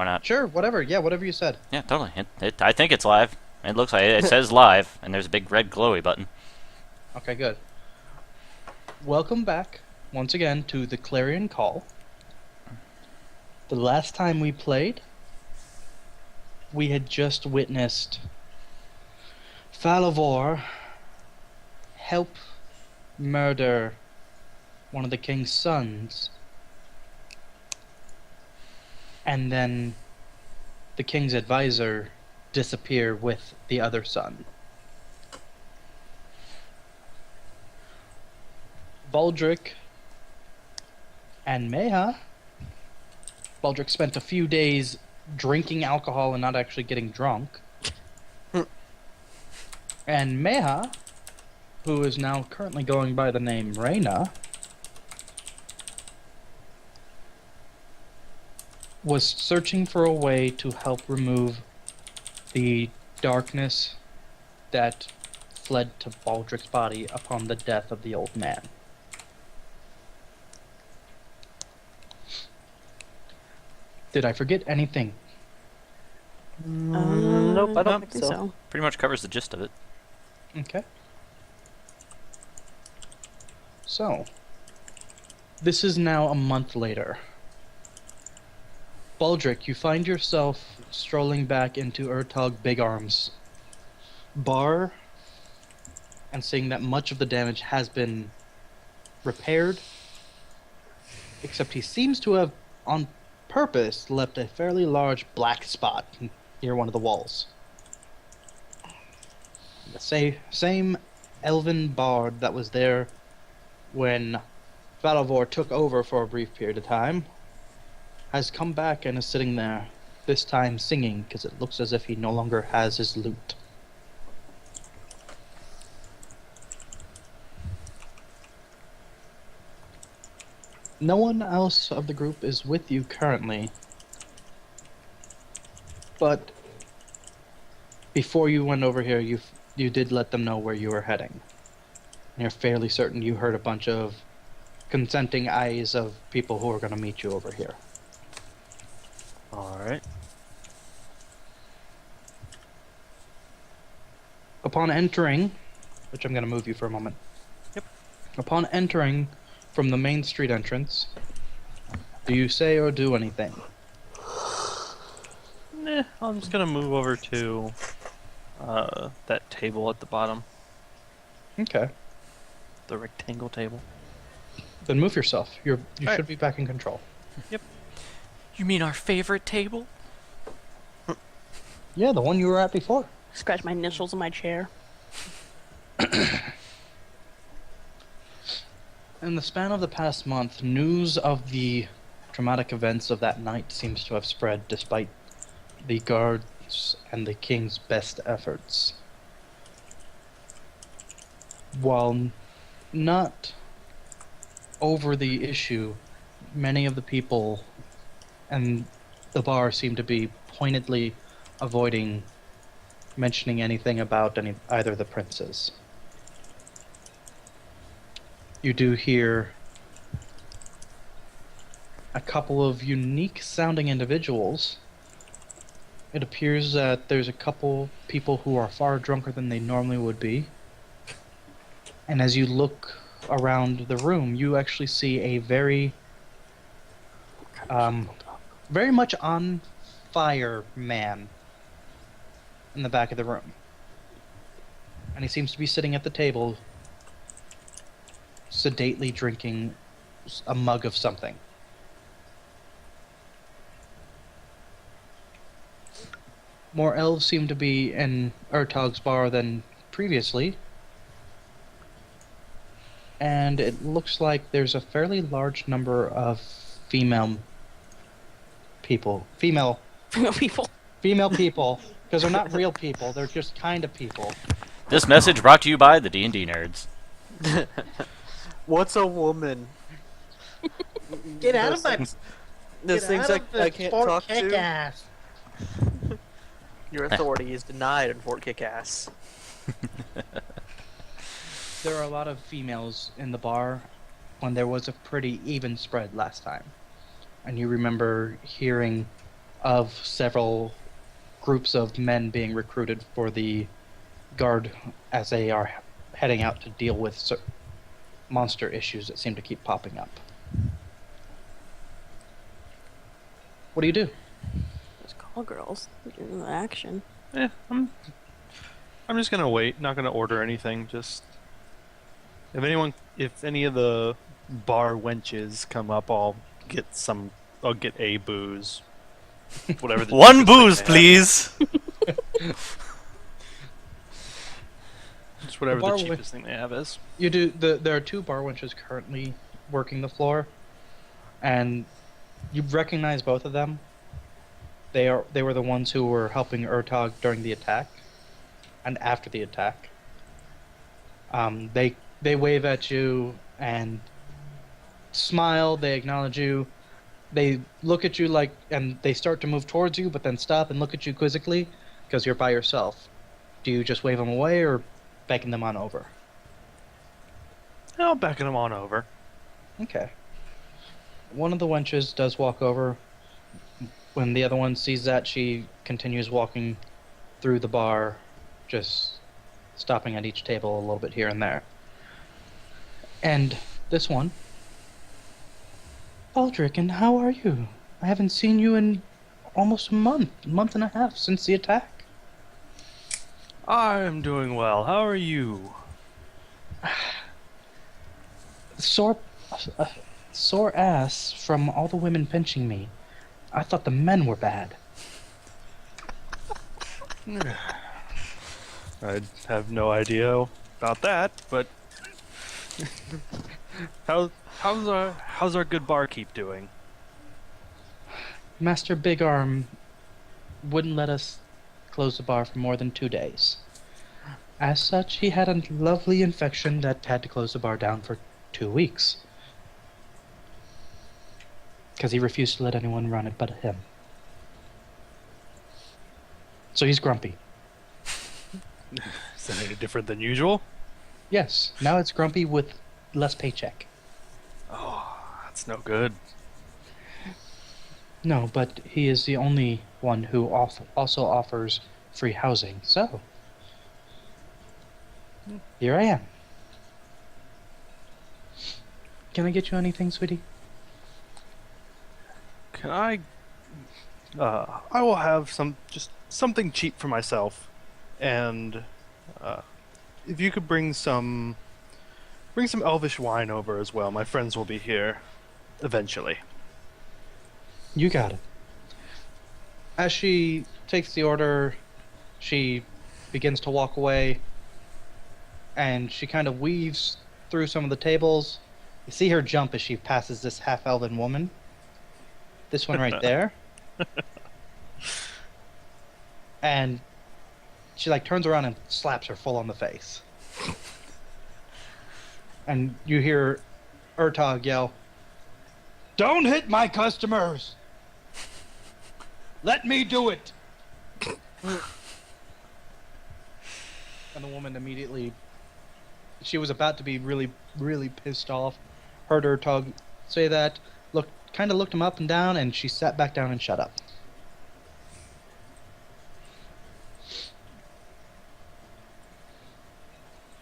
Why not? Sure, whatever. Yeah, whatever you said. Yeah, totally. I think it's live. It looks like it says live, and there's a big red glowy button. Okay, good. Welcome back once again to the Clarion Call. The last time we played, we had just witnessed Falavor help murder one of the king's sons, and then the king's advisor disappear with the other son. Baldric and Meha. Baldric spent a few days drinking alcohol and not actually getting drunk. And Meha, who is now currently going by the name Reyna, was searching for a way to help remove the darkness that fled to Baldric's body upon the death of the old man. Did I forget anything? Nope, I don't think so. Pretty much covers the gist of it. Okay. So, this is now a month later. Baldric, you find yourself strolling back into Urtog Big Arm's bar and seeing that much of the damage has been repaired, except he seems to have, on purpose, left a fairly large black spot near one of the walls. The same elven bard that was there when Falavor took over for a brief period of time has come back and is sitting there, this time singing, because it looks as if he no longer has his lute. No one else of the group is with you currently, but before you went over here, you did let them know where you were heading. And you're fairly certain you heard a bunch of consenting eyes of people who are going to meet you over here. Alright. Upon entering, which I'm going to move you for a moment. Yep. Upon entering from the main street entrance, do you say or do anything? Nah, I'm just gonna move over to that table at the bottom. Okay. The rectangle table. Then move yourself. You Alright. should be back in control. You mean our favorite table? Yeah, the one you were at before. Scratch my initials on my chair. In the span of the past month, news of the traumatic events of that night seems to have spread despite the guards and the king's best efforts. While not over the issue, many of the people and the bar seem to be pointedly avoiding mentioning anything about either of the princes. You do hear a couple of unique sounding individuals. It appears that there's a couple people who are far drunker than they normally would be. And as you look around the room, you actually see a very much on fire man in the back of the room. And he seems to be sitting at the table, sedately drinking a mug of something. More elves seem to be in Urtog's bar than previously. And it looks like there's a fairly large number of female people. Female people. Female people. Because they're not real people, they're just kind of people. This message brought to you by the D&D nerds. What's a woman? Get out of my. There's things I can't talk to. Kick-ass. Your authority is denied in Fort Kick-Ass. There are a lot of females in the bar when there was a pretty even spread last time. And you remember hearing of several groups of men being recruited for the guard as they are heading out to deal with monster issues that seem to keep popping up. What do you do? Those call girls. They're doing the action. I'm just gonna wait. Not gonna order anything. Just if any of the bar wenches come up, I'll get a booze. Whatever. The One cheapest thing booze, they have. please. Just whatever The bar the cheapest thing they have is. You do. There are 2 bar wenches currently working the floor, and you recognize both of them. They were the ones who were helping Urtog during the attack, and after the attack. They wave at you and smile. They acknowledge you. They look at you and they start to move towards you, but then stop and look at you quizzically because you're by yourself. Do you just wave them away or beckon them on over? I'll beckon them on over. Okay. One of the wenches does walk over. When the other one sees that, she continues walking through the bar, just stopping at each table a little bit here and there. And this one, Baldric, and how are you? I haven't seen you in almost a month and a half since the attack. I'm doing well. How are you? Sore ass from all the women pinching me. I thought the men were bad. I have no idea about that, but how's our good barkeep doing? Master Big Arm wouldn't let us close the bar for more than 2 days. As such, he had a lovely infection that had to close the bar down for 2 weeks. Because he refused to let anyone run it but him. So he's grumpy. Is that any different than usual? Yes, now it's grumpy with less paycheck. Oh, that's no good. No, but he is the only one who also offers free housing, so here I am. Can I get you anything, sweetie? Can I will have something cheap for myself, and if you could bring some elvish wine over as well. My friends will be here eventually. You got it. As she takes the order, she begins to walk away, and she kind of weaves through some of the tables. You see her jump as she passes this half-elven woman. This one right there. And she turns around and slaps her full on the face. And you hear Urtog yell, "Don't hit my customers! Let me do it!" And the woman immediately, she was about to be really, really pissed off, heard Urtog say that, kind of looked him up and down, and she sat back down and shut up.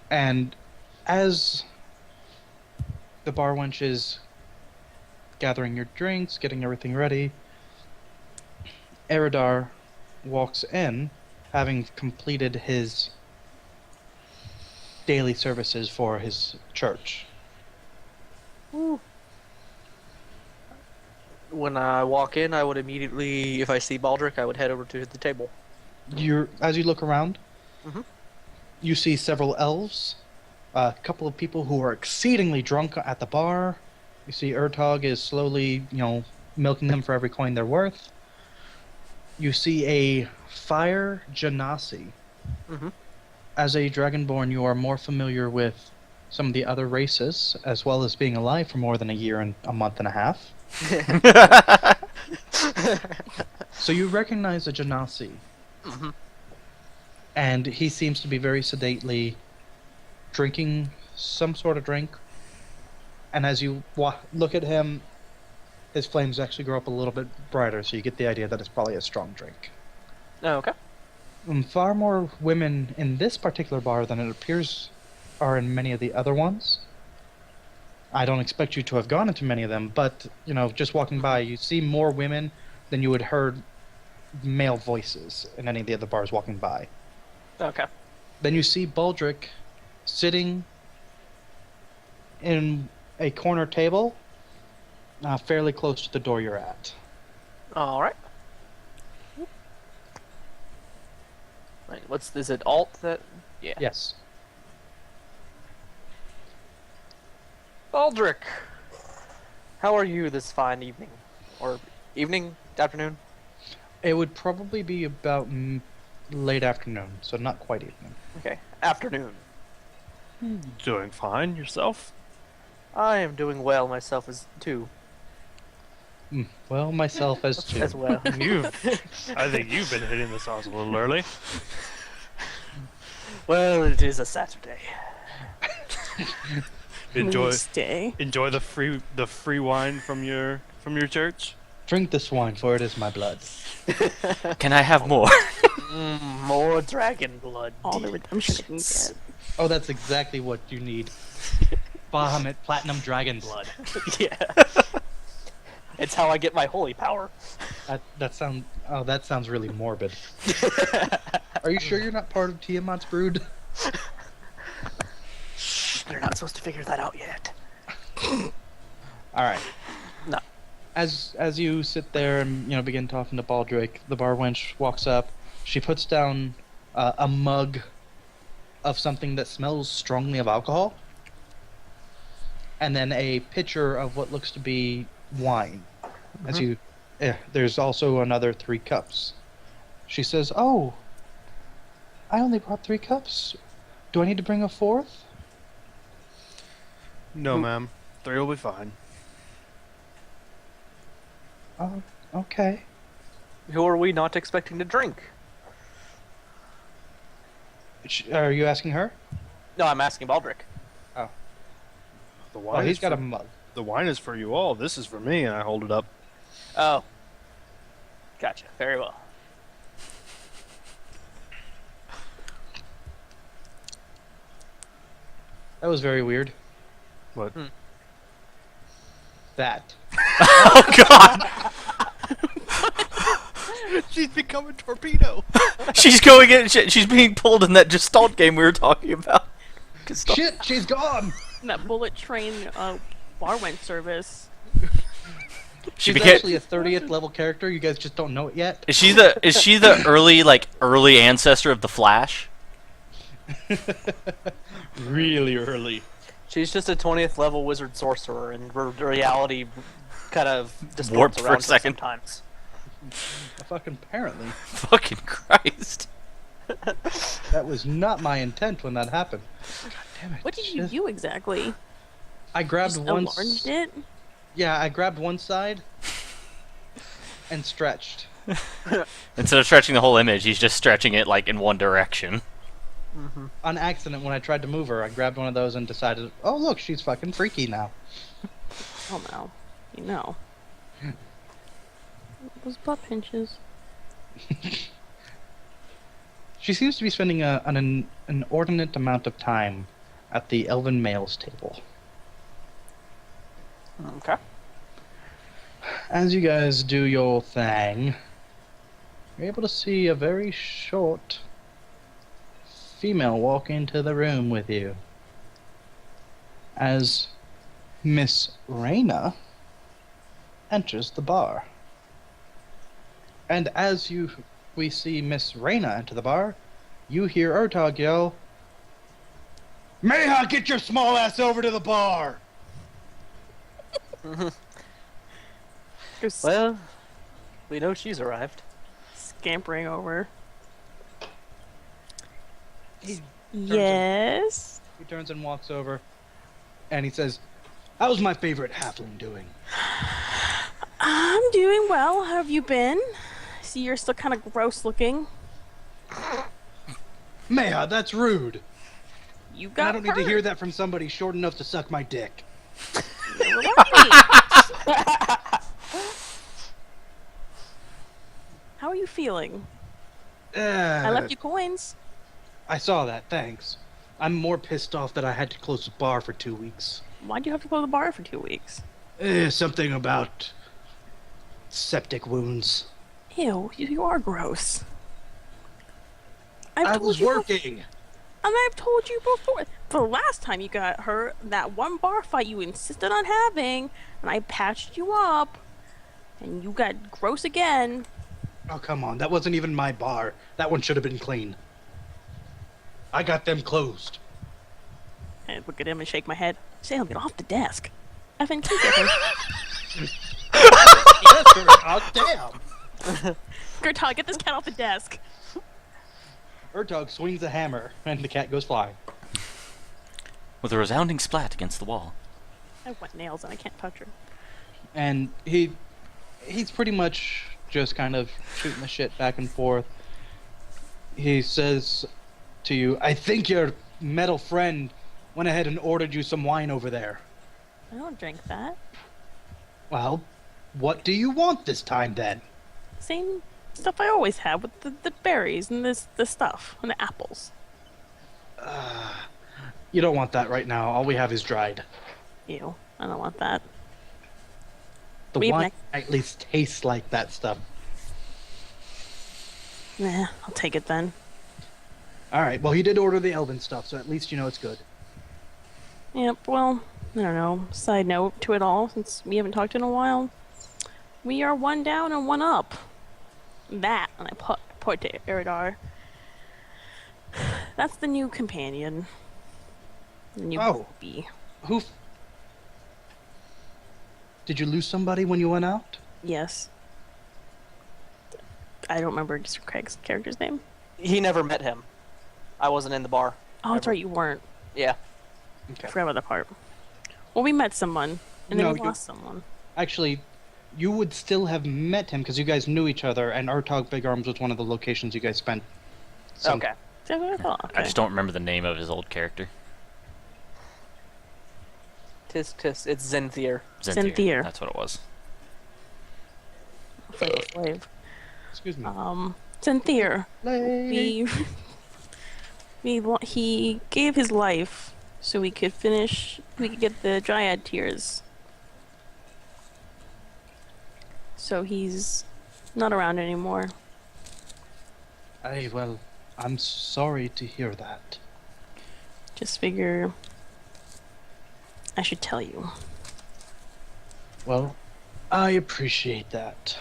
And as the bar wench is gathering your drinks, getting everything ready, Eridar walks in, having completed his daily services for his church. When I walk in, I would immediately, if I see Baldric, I would head over to the table. As you look around, Mhm. you see several elves, a couple of people who are exceedingly drunk at the bar. You see Urtog is slowly, milking them for every coin they're worth. You see a fire genasi. Mhm. As a dragonborn, you are more familiar with some of the other races, as well as being alive for more than a year and a month and a half. So you recognize a genasi. Mhm. And he seems to be very sedately drinking some sort of drink. And as you look at him, his flames actually grow up a little bit brighter, so you get the idea that it's probably a strong drink. Oh, okay. Far more women in this particular bar than it appears are in many of the other ones. I don't expect you to have gone into many of them, but, you know, just walking by, you see more women than you would heard male voices in any of the other bars walking by. Okay. Then you see Baldric sitting in a corner table, fairly close to the door you're at. All right. Right. Is it alt that? Yeah. Yes. Baldric, how are you this fine evening, or afternoon? It would probably be about late afternoon, so not quite evening. Okay, afternoon. Doing fine. Yourself? I am doing well myself too. Well, myself as too. As well. I think you've been hitting the sauce a little early. Well, it is a Saturday. Enjoy Stay. the free wine from your church. Drink this wine, for it is my blood. Can I have more? More dragon blood. All the redemption I can get. Oh, that's exactly what you need. Bahamut Platinum Dragon Blood. Yeah. It's how I get my holy power. That sounds really morbid. Are you sure you're not part of Tiamat's brood? They're not supposed to figure that out yet. All right. No. As you sit there and begin talking to Baldric, the bar wench walks up. She puts down a mug of something that smells strongly of alcohol, and then a pitcher of what looks to be wine. There's also another 3 cups. She says, "Oh, I only brought 3 cups. Do I need to bring a 4th?" No, ma'am. 3 will be fine. Oh, okay. Who are we not expecting to drink? Are you asking her? No, I'm asking Baldric. The Oh, wine. he's is got for, a mug. The wine is for you all. This is for me, and I hold it up. Oh. Gotcha. Very well. That was very weird. What? That. Oh God! She's become a torpedo. She's going in. She's being pulled in that Gestalt game we were talking about. Gestalt. Shit, she's gone! That bullet train bar went service. She She's became. actually a 30th level character. You guys just don't know it yet. Is she the early ancestor of the Flash? Really early. She's just a 20th level wizard sorcerer, and reality kind of distorts Warped for a around her second. sometimes. Fucking apparently. Fucking Christ! That was not my intent when that happened. God damn it. What did you do exactly? I grabbed Just one. enlarged it? Yeah, I grabbed one side and stretched. Instead of stretching the whole image, he's just stretching it like in one direction. On accident, when I tried to move her, I grabbed one of those and decided, oh look, she's fucking freaky now. Oh no. You know. Those butt pinches. She seems to be spending an inordinate amount of time at the Elven Males table. Okay. As you guys do your thing, you're able to see a very short female walk into the room with you. As Miss Reyna enters the bar. And as we see Miss Reyna enter the bar, you hear Urtog yell, "Mayha, get your small ass over to the bar!" Goes Well, we know she's arrived. scampering over. He Yes. He turns and walks over, and he says, "How's my favorite halfling doing?" I'm doing well. How have you been? See, you're still kind of gross looking. Mayha, that's rude. You And got I don't need to hear that from somebody short enough to suck my dick. How are you feeling? I I left you coins. I saw that, thanks. I'm more pissed off that I had to close the bar for 2 weeks. Why'd you have to close the bar for 2 weeks? Something about septic wounds. Ew, you are gross. I was working. And I've told you before. The last time you got hurt, that one bar fight you insisted on having, and I patched you up, and you got gross again. Oh, come on. That wasn't even my bar. That one should have been clean. I got them closed. I look at him and shake my head. Salem, get off the desk. Evan, keep it. Yes, sir. Oh, damn. Gertog, get this cat off the desk. Ertug swings a hammer, and the cat goes flying. With a resounding splat against the wall. I have wet nails and I can't touch her. And he's pretty much just kind of shooting the shit back and forth. He says to you, I think your metal friend went ahead and ordered you some wine over there. I don't drink that. Well, what do you want this time then? Same stuff I always have with the berries and the stuff and the apples. You don't want that right now. All we have is dried. Ew, I don't want that. The We've wine next- at least tastes like that stuff. Nah, I'll take it then. Alright, well, he did order the elven stuff, so at least you know it's good. Yep, well, I don't know. Side note to it all, since we haven't talked in a while, we are one down and one up. That, and I point to Eridar. That's the new companion. The new Oh. bee. Did you lose somebody when you went out? Yes. I don't remember Craig's character's name. He never met him. I wasn't in the bar. Oh, that's right, you weren't. Yeah. I forgot about that part. Well, we met someone, and then No, we you- lost someone. Actually, you would still have met him because you guys knew each other, and Urtog Big Arms was one of the locations you guys spent. Okay. That's what I thought. Okay. I just don't remember the name of his old character. Tis. It's Zenthier. Zenthier. That's what it was. Flavor Flav. Excuse me. Zenthier. He gave his life so we could get the Dryad tears. So he's not around anymore. Well, I'm sorry to hear that. Just figure I should tell you. Well, I appreciate that.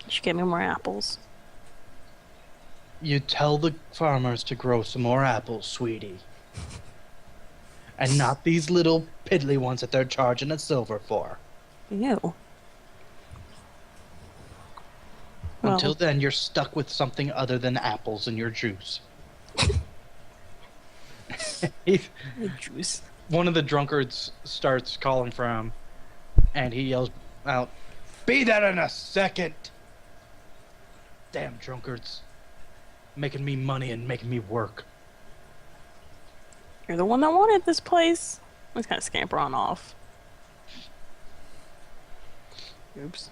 You should get me more apples. You tell the farmers to grow some more apples, sweetie. And not these little piddly ones that they're charging a silver for. Ew. Well, Until then, you're stuck with something other than apples in your juice. juice. One of the drunkards starts calling for him, and he yells out, "Be that in a second!" Damn drunkards. Making me money and making me work. You're the one that wanted this place. Let's kind of scamper on off. Oops.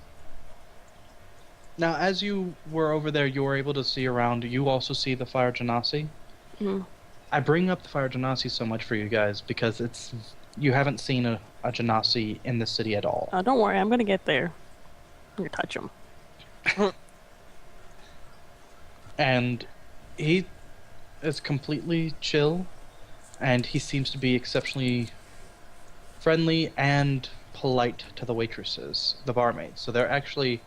Now, as you were over there, you were able to see around. You also see the Fire Genasi. Mm. I bring up the Fire Genasi so much for you guys because you haven't seen a Genasi in the city at all. Don't worry, I'm gonna get there. I'm gonna touch him. And he is completely chill, and he seems to be exceptionally friendly and polite to the waitresses, the barmaids. So they're actually,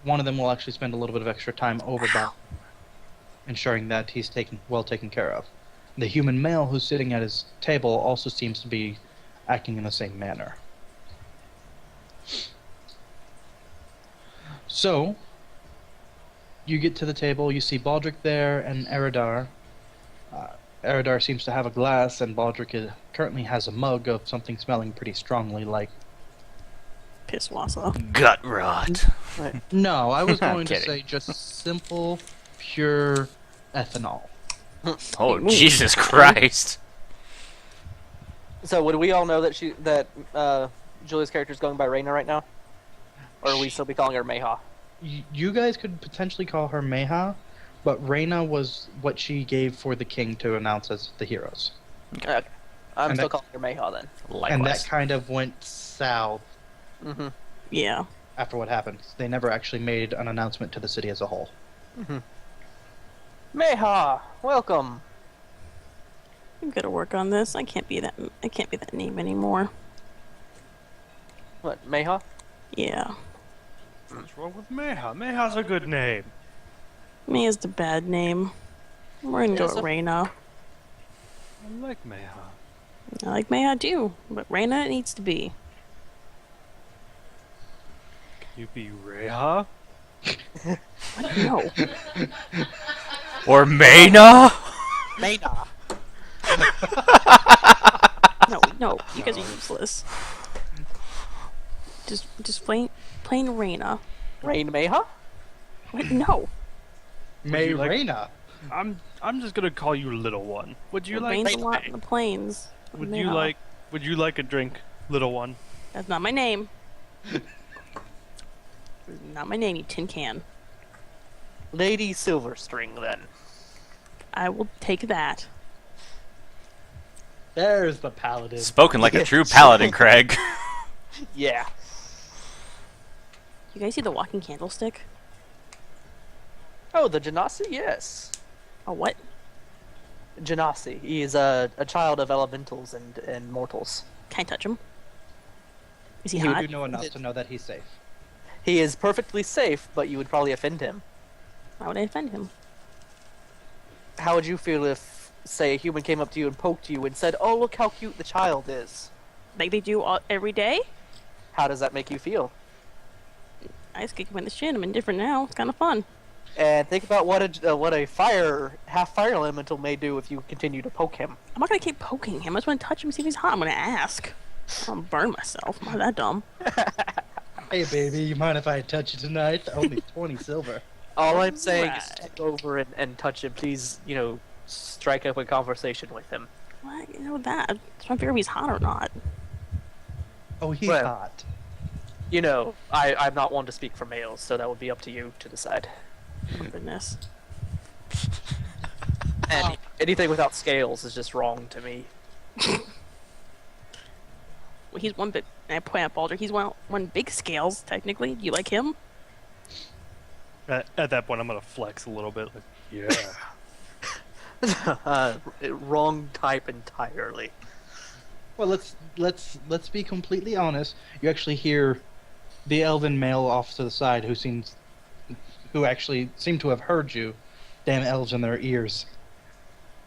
one of them will actually spend a little bit of extra time over by ensuring that he's well taken care of. The human male who's sitting at his table also seems to be acting in the same manner. So, you get to the table, you see Baldric there and Eridar. Eridar seems to have a glass, and Baldric currently has a mug of something smelling pretty strongly like... Piss wassa. Gut rot. No, I was going to Kidding. say just simple, pure ethanol. Oh, Jesus Christ. So would we all know that Julia's character's going by Reina right now? Or are we still be calling her Meha? You guys could potentially call her Meha, but Reyna was what she gave for the king to announce as the heroes. Okay. I'm And still that- calling her Meha then. Likewise. And that kind of went south Mm-hmm. Yeah. after what happened. They never actually made an announcement to the city as a whole. Meha, welcome. I'm gonna work on this. I can't be that name anymore. What, Meha? Yeah. What's wrong with Meha? Meha's a good name. Mia's the bad name. We're gonna Yeah, go so- with Reina. I like Meha. I like Maya too, but Reina it needs to be. You be Reha? No. Or Mayna? Meha. No, you guys are useless. Just plain Reina. Rain Meha? What? No. May you like- Reyna. I'm just gonna call you Little One. Would you It like rains a lot in the plains. would Maya. you like a drink, Little One? That's not my name. Not my name, you tin can. Lady Silverstring, then. I will take that. There's the paladin. Spoken like a true paladin, Craig. Yeah. You guys see the walking candlestick? Oh, the Genasi? Yes. Oh, what? Genasi. He is a child of elementals and mortals. Can I touch him? Is he You hot? do know enough to know that he's safe. He is perfectly safe, but you would probably offend him. Why would I offend him? How would you feel if, say, a human came up to you and poked you and said, "Oh, look how cute the child is"? Like they do every day? How does that make you feel? I just kick him in the shin. I'm indifferent now. It's kind of fun. And think about what a half fire elemental may do if you continue to poke him. I'm not gonna keep poking him. I just want to touch him, see if he's hot. I'm gonna ask. I'll burn myself. I'm not that dumb. Hey, baby, you mind if I touch you tonight? Only 20 silver. All I'm saying is Right. go over and touch him. Please, strike up a conversation with him. What? You know that? I'm trying to figure if he's hot or not. Oh, he's Well. hot. I'm not one to speak for males, so that would be up to you to decide. Oh, goodness. And anything without scales is just wrong to me. Well, he's one bit. I point at Baldur. He's one big scales, technically. You like him? At that point, I'm gonna flex a little bit. Like, yeah. Wrong type entirely. Well, let's be completely honest. You actually hear the elven male off to the side who actually seem to have heard you. Damn elves in their ears.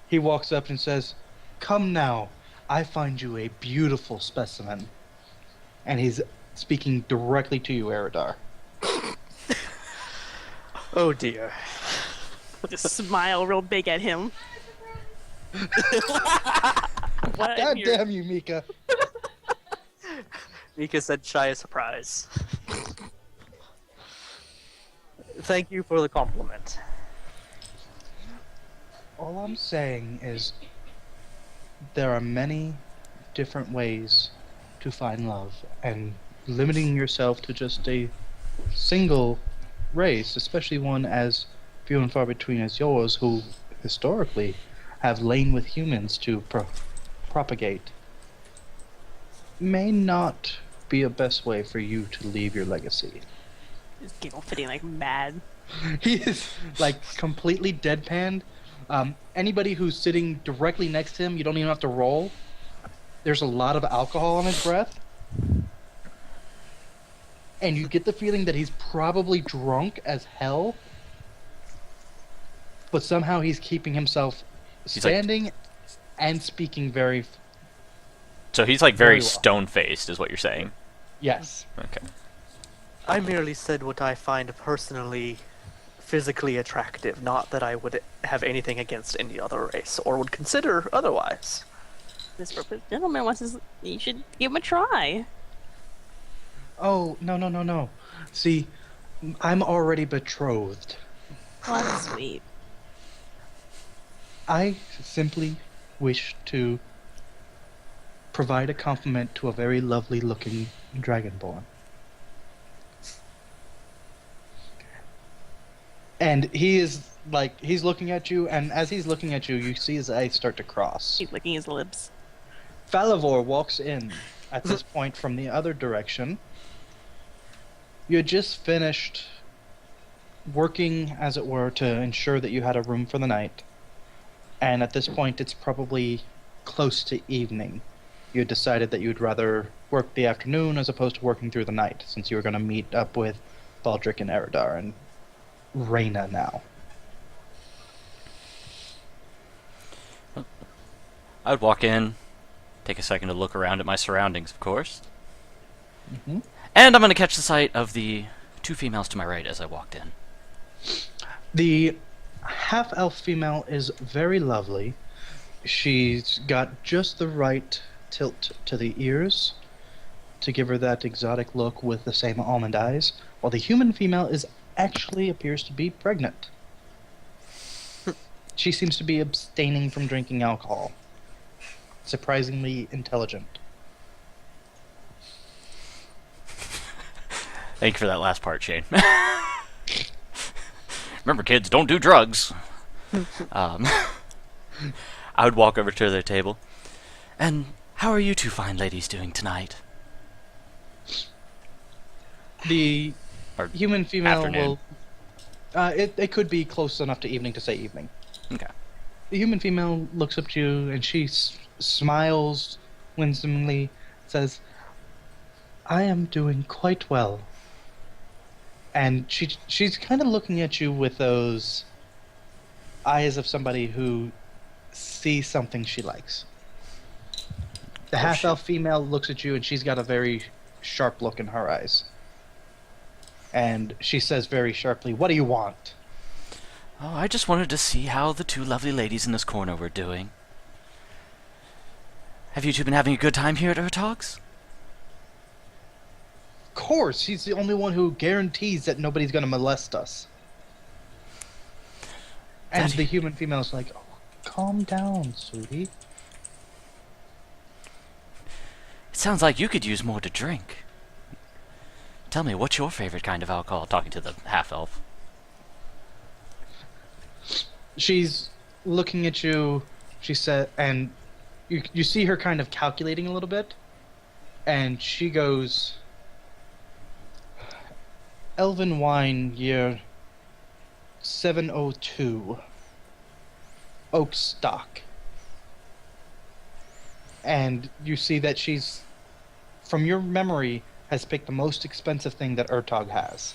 He walks up and says, "Come now, I find you a beautiful specimen." And he's speaking directly to you, Eridar. Oh dear. Just smile real big at him. What? God You're- damn you, Mika. Mika said shy as surprise. Thank you for the compliment. All I'm saying is there are many different ways to find love, and limiting yourself to just a single race, especially one as few and far between as yours, who historically have lain with humans to propagate, may not be a best way for you to leave your legacy. Just giggle fitting like mad. He is like completely deadpanned. Anybody who's sitting directly next to him, you don't even have to roll. There's a lot of alcohol on his breath. And you get the feeling that he's probably drunk as hell. But somehow he's keeping himself like- standing and speaking very... So he's like Very very well. stone-faced, is what you're saying. Yes. Okay. I merely said what I find personally physically attractive, not that I would have anything against any other race, or would consider otherwise. This gentleman wants his. You should give him a try. Oh, no. See, I'm already betrothed. Oh, that's sweet. I simply wish to provide a compliment to a very lovely looking dragonborn. And he is like, he's looking at you, and as he's looking at you, you see his eyes start to cross. He's licking his lips. Falavor walks in at this point from the other direction. You had just finished working, as it were, to ensure that you had a room for the night. And at this point, it's probably close to evening. You had decided that you'd rather work the afternoon as opposed to working through the night, since you were going to meet up with Baldric and Eridar and Reyna now. I would walk in, take a second to look around at my surroundings, of course. Mm-hmm. And I'm going to catch the sight of the two females to my right as I walked in. The half-elf female is very lovely. She's got just the right tilt to the ears to give her that exotic look with the same almond eyes, while the human female is actually appears to be pregnant. She seems to be abstaining from drinking alcohol. Surprisingly intelligent. Thank you for that last part, Shane. Remember, kids, don't do drugs. I would walk over to their table. And how are you two fine ladies doing tonight? The Or human female afternoon. will... it could be close enough to evening to say evening. Okay. The human female looks up to you and she smiles winsomely, says, "I am doing quite well." And she's kind of looking at you with those eyes of somebody who sees something she likes. The half-elf female looks at you and she's got a very sharp look in her eyes. And she says very sharply, "What do you want?" Oh, I just wanted to see how the two lovely ladies in this corner were doing. Have you two been having a good time here at Urtog's? Of course, he's the only one who guarantees that nobody's going to molest us. And That- the human female's like, "Oh, calm down, sweetie." It sounds like you could use more to drink. Tell me, what's your favorite kind of alcohol? Talking to the half-elf. She's looking at you, she said, and you see her kind of calculating a little bit, and she goes, "Elven wine, year 702, oak stock." And you see that she's, from your memory, has picked the most expensive thing that Urtog has.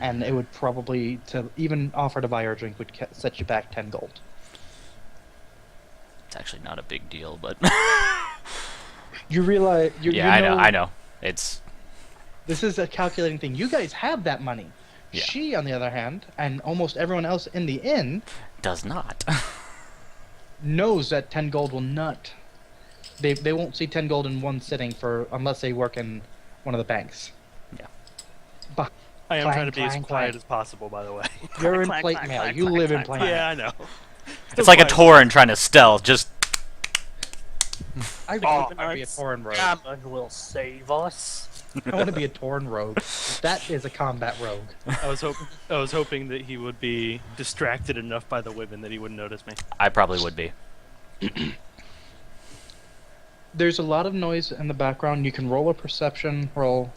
And it would probably, to even offer to buy her a drink, would set you back 10 gold. It's actually not a big deal, but You realize... yeah, I know. It's This is a calculating thing. You guys have that money. Yeah. She, on the other hand, and almost everyone else in the inn, does not. knows that 10 gold will not... They won't see 10 gold in one sitting unless they work in one of the banks. Yeah. But I am Clang, trying to be as clang, quiet clang. as possible, by the way. you're in Clack, plate clack, mail. clack, You clack, live in clack, plate clack. mail. Yeah, I know. It's like a Tauren trying to stealth. Just I Oh, want to be a Tauren rogue. Gammon will save us. I want to be a Tauren rogue. That is a combat rogue. I was hoping that he would be distracted enough by the women that he wouldn't notice me. I probably would be. There's a lot of noise in the background. You can roll a perception roll.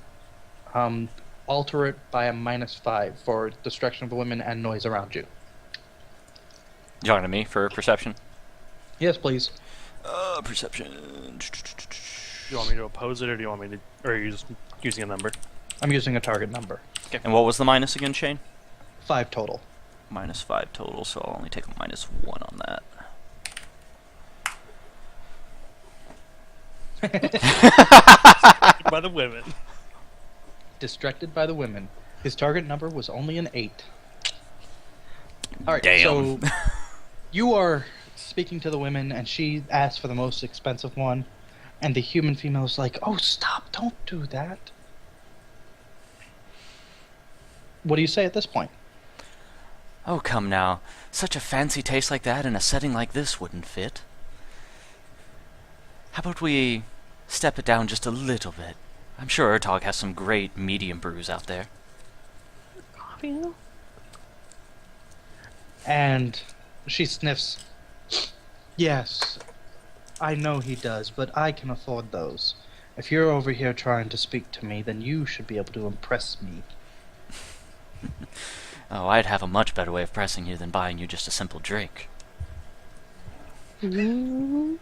Alter it by a -5 for distraction of the women and noise around you. You talking to me for perception? Yes, please. Perception. Do you want me to oppose it, or do you want me to, or are you just using a number? I'm using a target number. And what was the minus again, Shane? 5 total. -5 total, so I'll only take a -1 on that. By the women. Distracted by the women. His target number was only an 8. Alright, Damn. so you are speaking to the women, and she asks for the most expensive one, and the human female is like, "Oh, stop, don't do that." What do you say at this point? Oh, come now. Such a fancy taste like that in a setting like this wouldn't fit. How about we step it down just a little bit? I'm sure Urtog has some great medium brews out there. Coffee, though? And she sniffs. Yes, I know he does, but I can afford those. If you're over here trying to speak to me, then you should be able to impress me. Oh, I'd have a much better way of pressing you than buying you just a simple drink. Mm.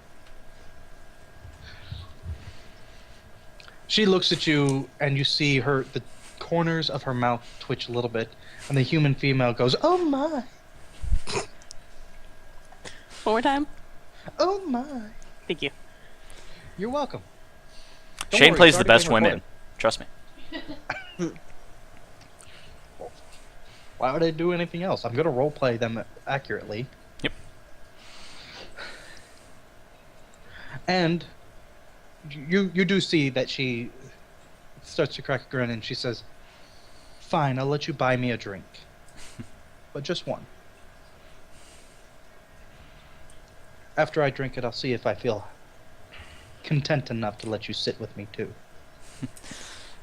She looks at you, and you see the corners of her mouth twitch a little bit, and the human female goes, "Oh my, One more time. oh my." Thank you. You're welcome. Don't Shane worry, plays it's the already best been women. recorded. Trust me. Why would I do anything else? I'm gonna roleplay them accurately. Yep. And you do see that she starts to crack a grin, and she says, "Fine, I'll let you buy me a drink, but just one. After I drink it, I'll see if I feel content enough to let you sit with me too."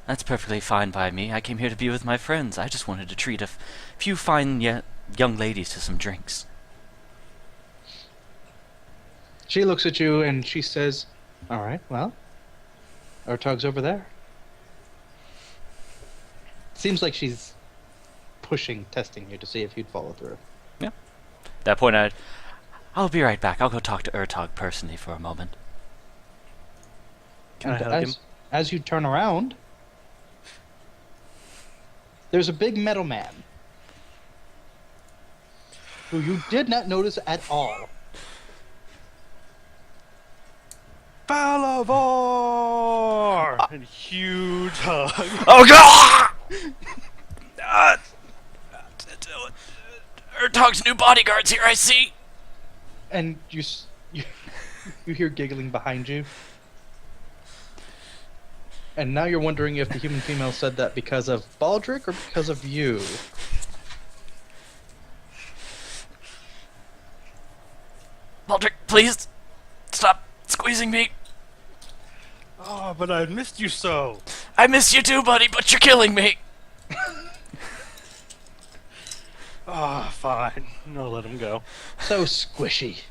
That's perfectly fine by me. I came here to be with my friends. I just wanted to treat a few fine young ladies to some drinks. She looks at you and she says, "All right, well, Urtog's over there." Seems like she's testing you to see if you'd follow through. At that point, I'll be right back. I'll go talk to Urtog personally for a moment. Can I And hug him? as you turn around, there's a big metal man who you did not notice at all. Falavor! And huge hug. Oh God! Urtog's new bodyguards here, I see. And you hear giggling behind you. And now you're wondering if the human female said that because of Baldric or because of you. Baldric, please stop squeezing me. Oh, but I missed you so. I miss you too, buddy, but you're killing me. Ah, fine. No, let him go. So squishy.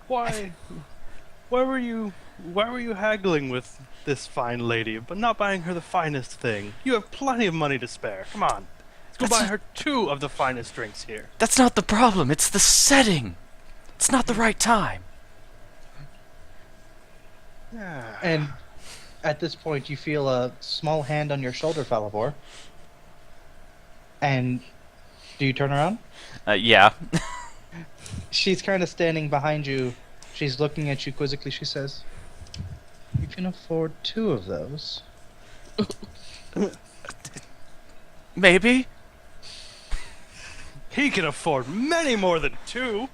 Why were you haggling with this fine lady, but not buying her the finest thing? You have plenty of money to spare. Come on. Let's go That's buy n- her 2 of the finest drinks here. That's not the problem. It's the setting. It's not the right time. Yeah. And at this point, you feel a small hand on your shoulder, Falavor. And do you turn around? Yeah. She's kind of standing behind you. She's looking at you quizzically. She says, "You can afford 2 of those." Maybe. He can afford many more than 2.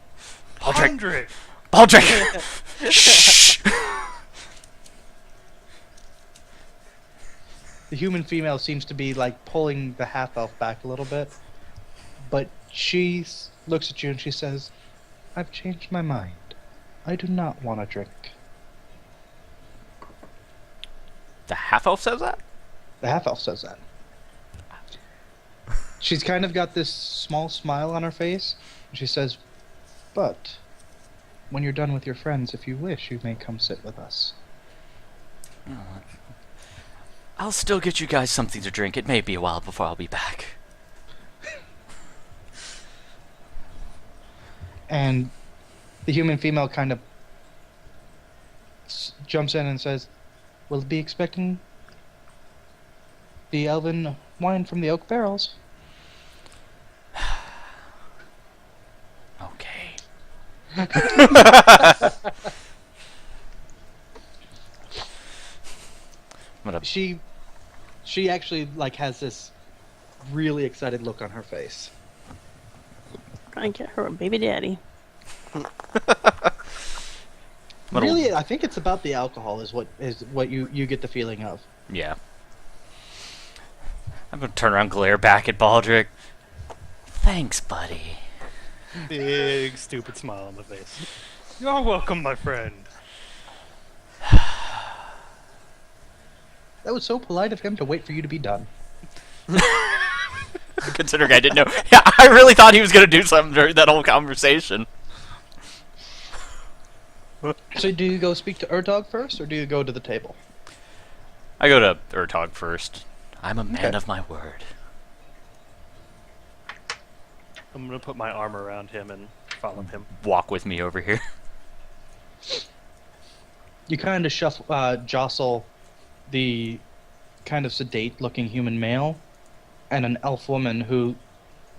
Baldric. 100. Baldric. Shh. The human female seems to be like pulling the half elf back a little bit, but she looks at you and she says, "I've changed my mind. I do not want a drink." The half elf says that? The half elf says that. She's kind of got this small smile on her face, and she says, "But when you're done with your friends, if you wish, you may come sit with us." I'll still get you guys something to drink. It may be a while before I'll be back. And the human female kind of jumps in and says, "We'll be expecting the elven wine from the oak barrels." Okay. I'm gonna She actually like has this really excited look on her face. Trying to get her a baby daddy. Little- Really, I think it's about the alcohol is what you get the feeling of. Yeah. I'm gonna turn around, glare back at Baldric. Thanks, buddy. Big stupid smile on the face. You're welcome, my friend. That was so polite of him to wait for you to be done. Considering I didn't know. Yeah, I really thought he was going to do something during that whole conversation. So do you go speak to Erdog first, or do you go to the table? I go to Urtog first. I'm a man Okay. of my word. I'm gonna put my arm around him and follow him. Walk with me over here. You kind of jostle the kind of sedate-looking human male and an elf woman who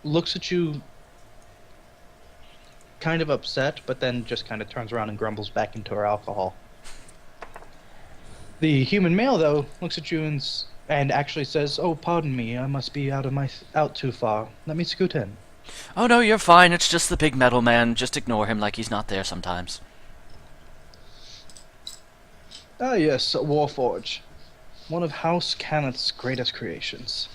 looks at you kind of upset, but then just kind of turns around and grumbles back into her alcohol. The human male, though, looks at you and actually says, "Oh, pardon me, I must be out too far. Let me scoot in." Oh no, you're fine. It's just the big metal man. Just ignore him like he's not there sometimes. Ah, yes, Warforge. One of House Cannith's greatest creations.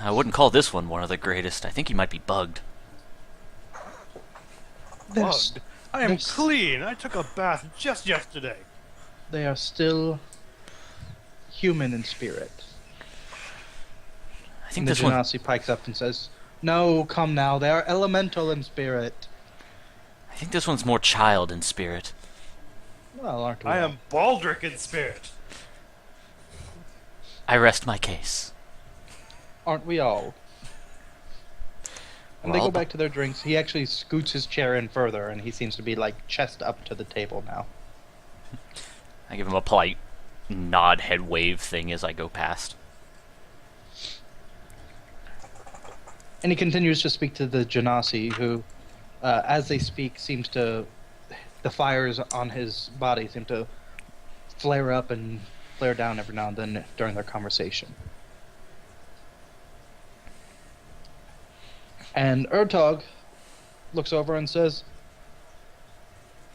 I wouldn't call this one of the greatest. I think he might be bugged. There's- Bugged. I am there's- clean. I took a bath just yesterday. They are still human in spirit. I think And the this one. Genasi pikes up and says, "No, come now, they are elemental in spirit." I think this one's more child in spirit. Well, aren't we? I all? am Baldric in spirit. I rest my case. Aren't we all? And they Well, go back to their drinks. He actually scoots his chair in further, and he seems to be like chest up to the table now. I give him a polite nod, head wave thing as I go past. And he continues to speak to the Genasi, who, as they speak, the fires on his body seem to flare up and flare down every now and then during their conversation. And Urtog looks over and says,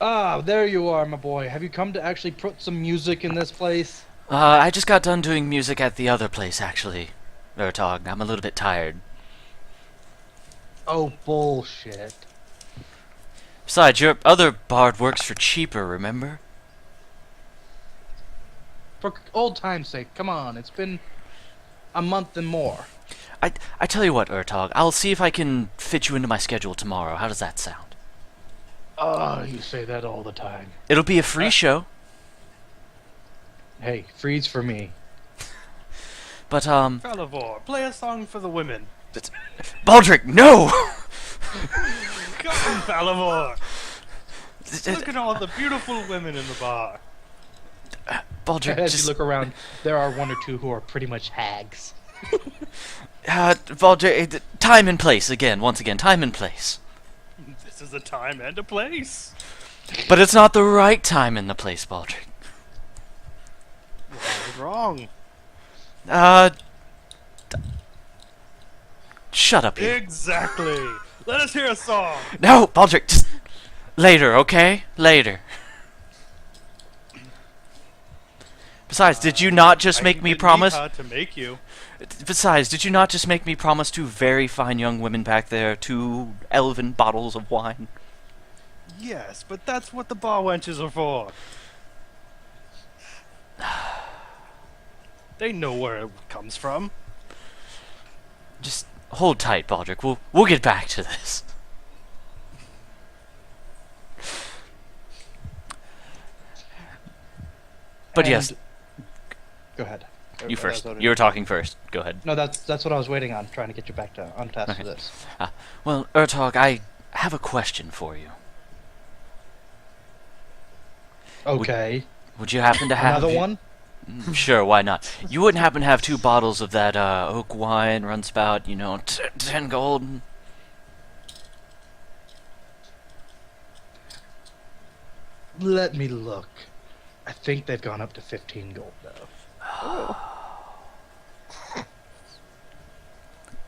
"Ah, there you are, my boy. Have you come to actually put some music in this place?" I just got done doing music at the other place, actually. Urtog, I'm a little bit tired. Oh, bullshit. Besides, your other bard works for cheaper, remember? For old time's sake, come on. It's been a month and more. I tell you what, Urtog, I'll see if I can fit you into my schedule tomorrow. How does that sound? Oh, you say that all the time. It'll be a free show, Hey, freeze for me. but, Falavor, play a song for the women. Baldric, no! Come, Falavor. Look at all the beautiful women in the bar. Baldric, As just... you look around, there are one or two who are pretty much hags. Baldric, time and place, once again, time and place. This is a time and a place. But it's not the right time and the place, Baldric. What is wrong? Shut up, you. Exactly. Let us hear a song. No, Baldric, just... Later, okay? Later. Besides, did you not just make me promise... to make you. Besides, did you not just make me promise two very fine young women back there 2 elven bottles of wine? Yes, but that's what the bar wenches are for. They know where it comes from. Just hold tight, Baldric. We'll get back to this. But yes, And- Go ahead. you That first. was what You were talking first. Go ahead. No, that's what I was waiting on, trying to get you back on task for Okay. this. Well, Urtog, I have a question for you. Okay. Would you happen to have... Another one? Sure, why not? You wouldn't happen to have 2 bottles of that oak wine, runspout, 10 gold? Let me look. I think they've gone up to 15 gold, though.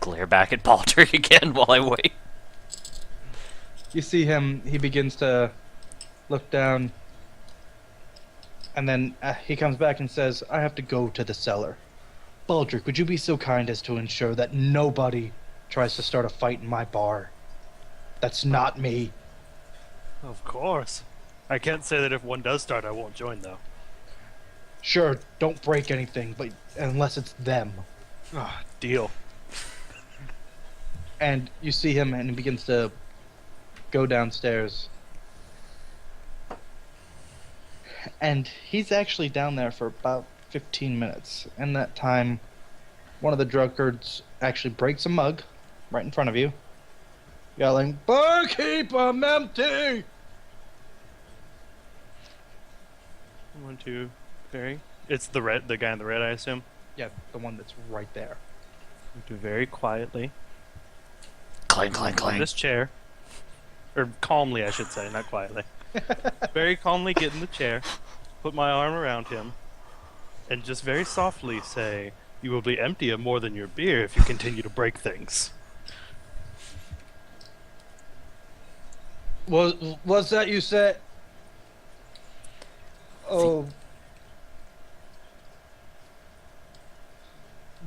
Glare back at Baldric again while I wait. You see him, he begins to look down, and then he comes back and says, "I have to go to the cellar. Baldric, would you be so kind as to ensure that nobody tries to start a fight in my bar?" That's not me. Of course. I can't say that if one does start, I won't join, though. Sure, don't break anything, but unless it's them. Ah, deal. And you see him, and he begins to go downstairs. And he's actually down there for about 15 minutes. In that time, one of the drunkards actually breaks a mug right in front of you, yelling, "Barkeep, I'm empty!" 1, 2, 3. It's the guy in the red, I assume. Yeah, the one that's right there. Do very quietly. Clang, clang, On clang. this chair. Or calmly, I should say, not quietly. Very calmly get in the chair, put my arm around him, and just very softly say, "You will be empty of more than your beer if you continue to break things." What's that you said? Oh.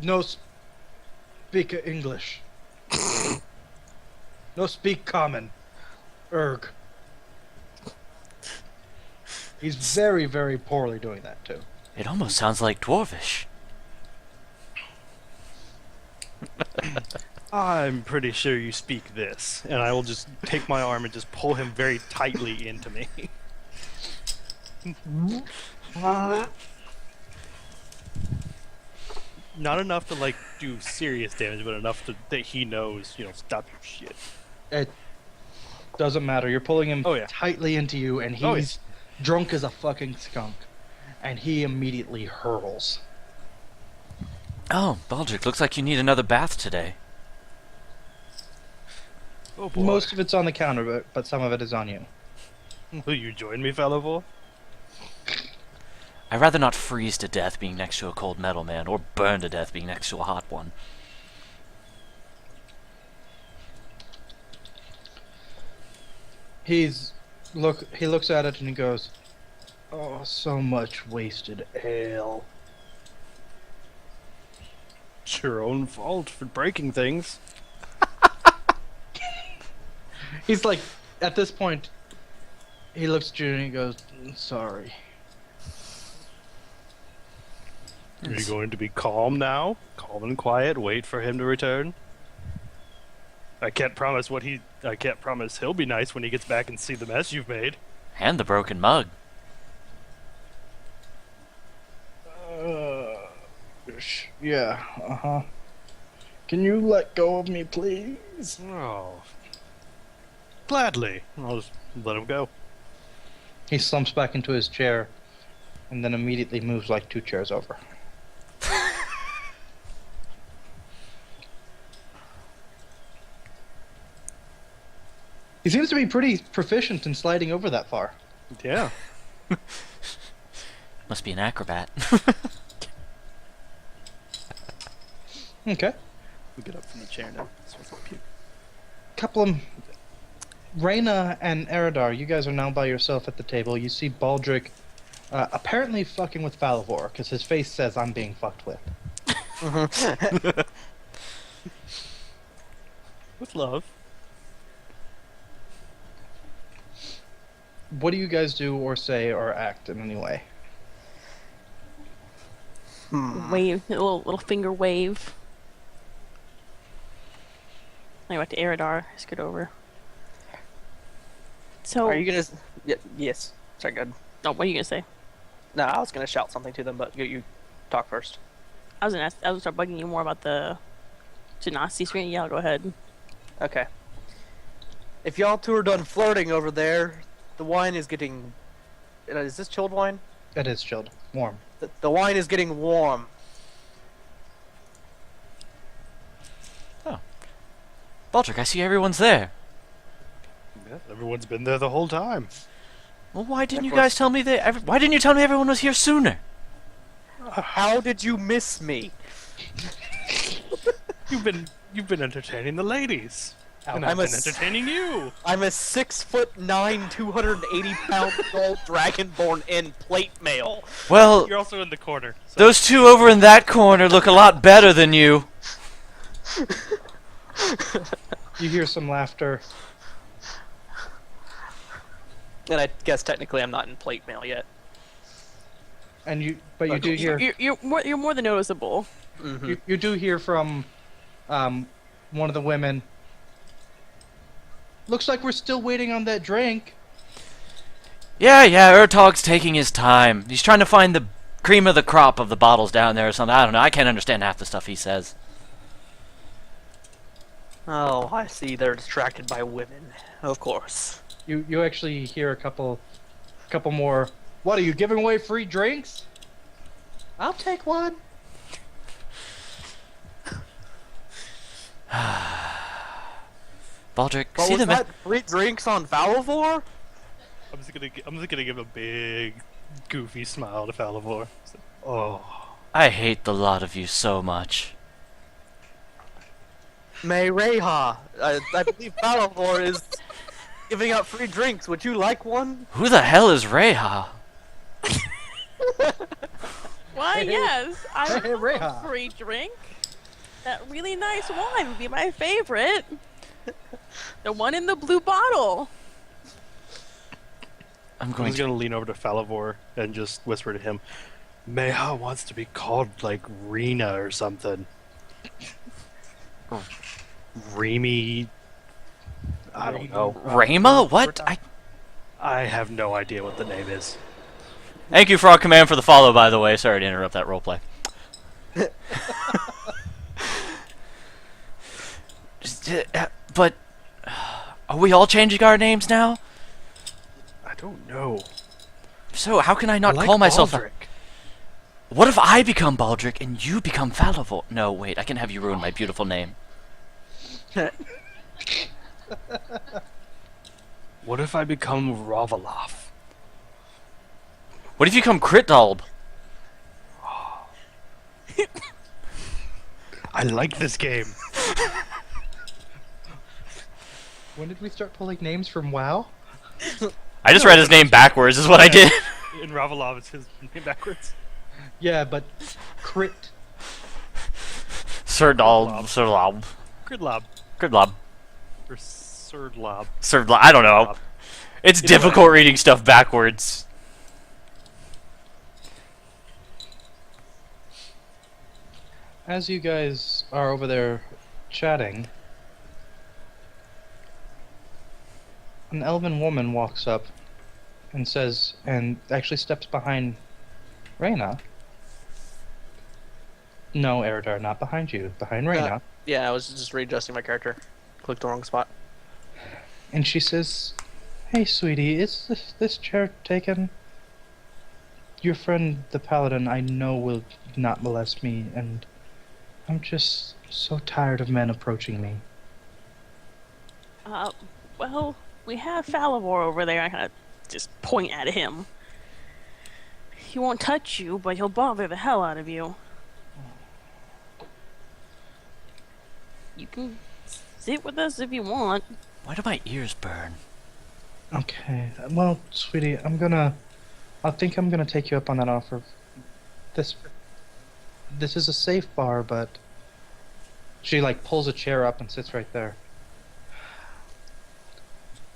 No speak English. No speak common. Erg. He's very, very poorly doing that too. It almost sounds like Dwarvish. I'm pretty sure you speak this. And I will just take my arm and just pull him very tightly into me. Not enough to, like, do serious damage, but enough that he knows, stop your shit. It doesn't matter. You're pulling him Oh, yeah. tightly into you, and Oh, yeah. he's drunk as a fucking skunk. And he immediately hurls. Oh, Baldric, looks like you need another bath today. Oh boy. Most of it's on the counter, but some of it is on you. Will you join me, fellow boy? I'd rather not freeze to death being next to a cold metal man, or burn to death being next to a hot one. He looks at it and he goes, "Oh, so much wasted ale." It's your own fault for breaking things. He's like, at this point, he looks at you and he goes, "Sorry." Are you going to be calm now? Calm and quiet, wait for him to return? I can't promise he'll be nice when he gets back and see the mess you've made. And the broken mug. Yeah, uh-huh. Can you let go of me, please? Oh. Gladly. I'll just let him go. He slumps back into his chair and then immediately moves like 2 chairs over. He seems to be pretty proficient in sliding over that far. Yeah. Must be an acrobat. Okay. We get up from the chair now. Couple of... Reyna and Eridar, you guys are now by yourself at the table. You see Baldric apparently fucking with Falavor, because his face says, "I'm being fucked with." With love. What do you guys do or say or act in any way? Wave, a little finger wave. I went to Eridar. Scoot over. So, Are you gonna? Yes. Sorry, good. oh, what are you gonna say? No, I was gonna shout something to them, but you talk first. I was gonna start bugging you more about the Genasi screen. Yeah, go ahead. Okay. If y'all two are done flirting over there, the wine is getting. Is this chilled wine? It is chilled. Warm. The wine is getting warm. Baldric, I see everyone's there. Yeah, everyone's been there the whole time. Well, why didn't Of you course. guys tell me why didn't you tell me everyone was here sooner? How did you miss me? You've been entertaining the ladies. And I'm I've a been s- entertaining you. I'm a 6'9", 280-pound gold dragonborn in plate mail. Well, You're also in the corner. So. those two over in that corner look a lot better than you. You hear some laughter, And I guess technically I'm not in plate mail yet. And you do hear You're more than noticeable. Mm-hmm. you do hear from one of the women. Looks like we're still waiting on that drink. Yeah, Urtog's taking his time. He's trying to find the cream of the crop of the bottles down there or something. I don't know. I can't understand half the stuff he says. Oh, I see. They're distracted by women. Of course. You actually hear a couple more. What are you giving away free drinks? I'll take one. Baldric, What see was the that? Free drinks on Valavor? I'm just gonna give a big, goofy smile to Falivor. Oh, I hate the lot of you so much. May Reha. I believe Valavor is giving out free drinks. Would you like one? Who the hell is Reha? Why, yes, I Hey, would love Reha. a free drink. That really nice wine would be my favorite. The one in the blue bottle. I'm I'm going just to... gonna lean over to Falivor and just whisper to him, Meha wants to be called like Rena or something. Remy. I don't know. Rama? What? I have no idea what the name is. Thank you, Frog Command, for the follow, by the way. Sorry to interrupt that roleplay. But... Are we all changing our names now? I don't know. So, how can I not I like call myself... Baldric. What if I become Baldric and you become Falivor? No, wait, I can have you ruin my beautiful name. What if I become Ravaloff? What if you become Critdalb? I like this game. When did we start pulling names from WoW? I just read his name backwards, is what I did. In Ravalov, it's his name backwards. Yeah, but crit. Critdalb. Gridlob. Critdalb. Or Surdlob. I don't know. It's Either difficult reading stuff backwards. As you guys are over there chatting, an elven woman walks up and says, and actually steps behind Reyna. No, Eridar, not behind you, behind Reyna. Yeah, I was just readjusting my character. Clicked the wrong spot. And she says, "Hey, sweetie, is this chair taken? Your friend, the paladin, I know will not molest me, and I'm just so tired of men approaching me." Well, we have Falivor over there. I kind of just point at him. He won't touch you, but he'll bother the hell out of you. You can sit with us if you want. Why do my ears burn? Okay, well, sweetie, I think I'm gonna take you up on that offer. This is a safe bar, but she like pulls a chair up and sits right there.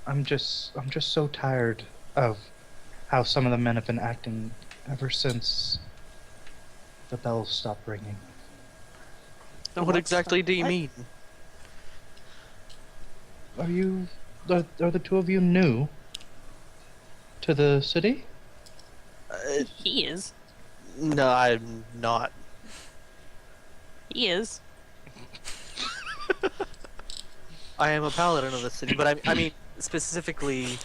I'm just so tired of how some of the men have been acting ever since the bells stopped ringing. What exactly do you mean? Are the two of you new to the city? He is. No, I'm not. He is. I am a paladin of the city, but I mean specifically,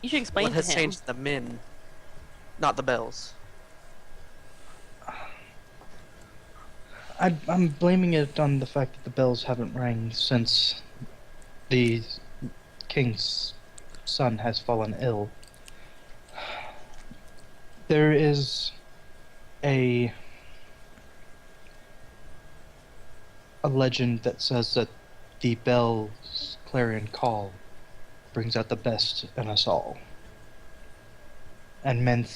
You should explain what to has him. changed the men, not the bells. I'm blaming it on the fact that the bells haven't rang since the king's son has fallen ill. There is a legend that says that the bell's clarion call brings out the best in us all. And men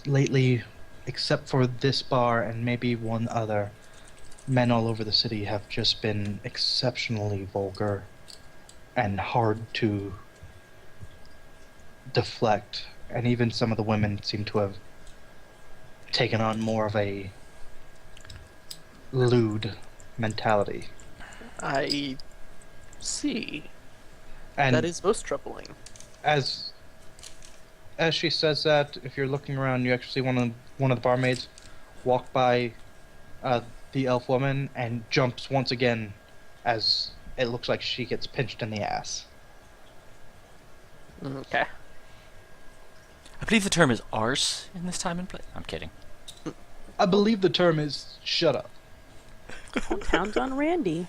lately, except for this bar and maybe one other, men all over the city have just been exceptionally vulgar and hard to deflect, and even some of the women seem to have taken on more of a lewd mentality. I see. And That is most troubling. as she says that, if you're looking around, you actually see one of the barmaids walk by the elf woman and jumps once again, as it looks like she gets pinched in the ass. Okay. I believe the term is arse in this time and place. I'm kidding. I believe the term is "shut up." Hounds on Randy.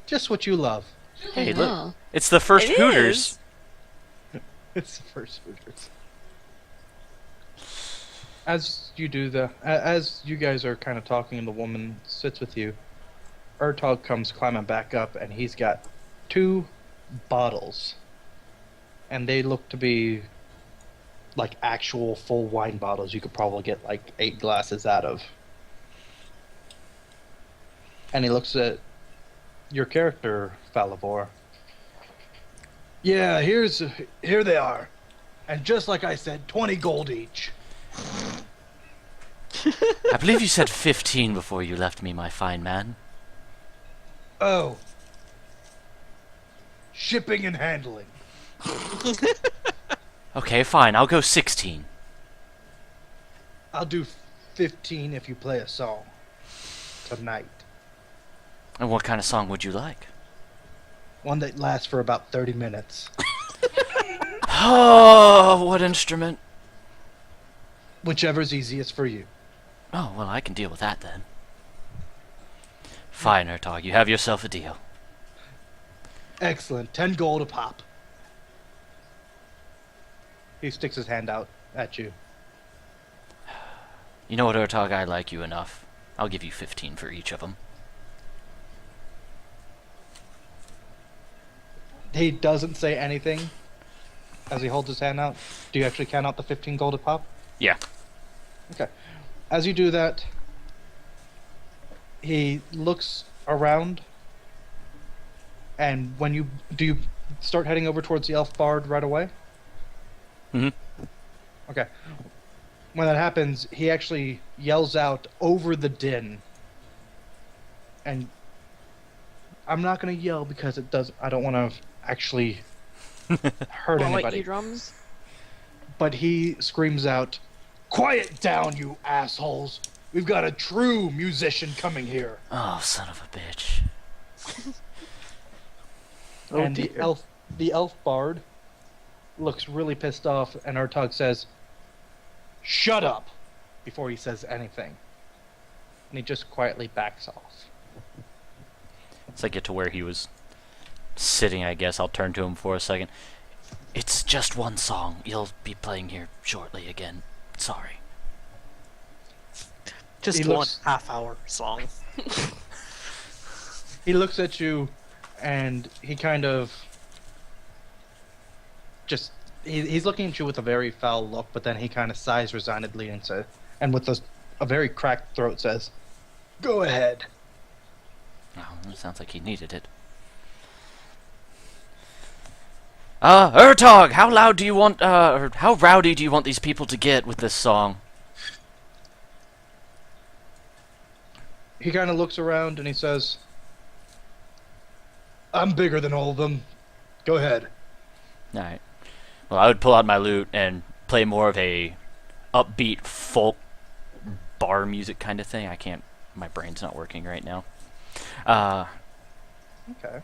Just what you love. Hey, Yeah. look. It's the first It Hooters. is. It's the first Hooters. As you do as you guys are kind of talking, and the woman sits with you, Urtog comes climbing back up, and he's got 2 bottles, and they look to be like actual full wine bottles. You could probably get like 8 glasses out of. And he looks at your character, Falivor. Yeah, here they are. And just like I said, 20 gold each. I believe you said 15 before you left me, my fine man. Oh. Shipping and handling. Okay, fine. I'll go 16. I'll do 15 if you play a song. Tonight. And what kind of song would you like? One that lasts for about 30 minutes. Oh, what instrument? Whichever's easiest for you. Oh, well, I can deal with that then. Fine, Urtog. You have yourself a deal. Excellent. 10 gold a pop. He sticks his hand out at you. You know what, Urtog? I like you enough. I'll give you 15 for each of them. He doesn't say anything as he holds his hand out. Do you actually count out the 15 gold a pop? Yeah. Okay. As you do that, he looks around, and when you start heading over towards the elf bard right away? Mhm. Okay. When that happens, he actually yells out over the din. And I'm not gonna yell because I don't want to actually hurt Well, like anybody. eardrums. But he screams out, "Quiet down, you assholes! We've got a true musician coming here." Oh, son of a bitch. Oh, And dear. the elf bard looks really pissed off, and Urtog says, "Shut up!" before he says anything. And he just quietly backs off. As I get to where he was sitting, I guess I'll turn to him for a second. It's just one song. You'll be playing here shortly again. Sorry. Just he one looks- half-hour song. He looks at you, and he kind of just he's looking at you with a very foul look, but then he kind of sighs resignedly and with a very cracked throat says, "Go ahead." Oh, it sounds like he needed it. Urtog, how loud do you want, or how rowdy do you want these people to get with this song? He kind of looks around and he says, "I'm bigger than all of them. Go ahead." Alright. Well, I would pull out my lute and play more of a upbeat folk bar music kind of thing. I can't, my brain's not working right now. Okay.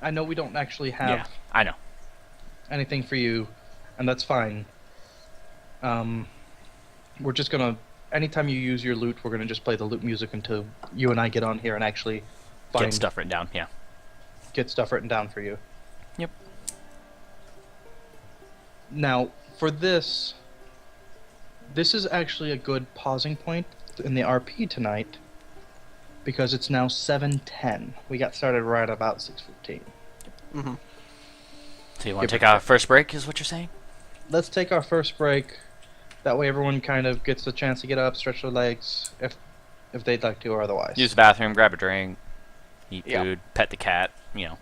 I know we don't actually have Yeah, I know. anything for you, and that's fine. We're just gonna, anytime you use your lute, we're gonna just play the lute music until you and I get on here and actually Get stuff written down, yeah. get stuff written down for you. Yep. Now, for this is actually a good pausing point in the RP tonight, because it's now 7:10. We got started right about 6:15. Mm-hmm. So you want to Give take our first break, is what you're saying? Let's take our first break. That way everyone kind of gets a chance to get up, stretch their legs, if they'd like to, or otherwise. Use the bathroom, grab a drink, eat Yeah. food, pet the cat, you know.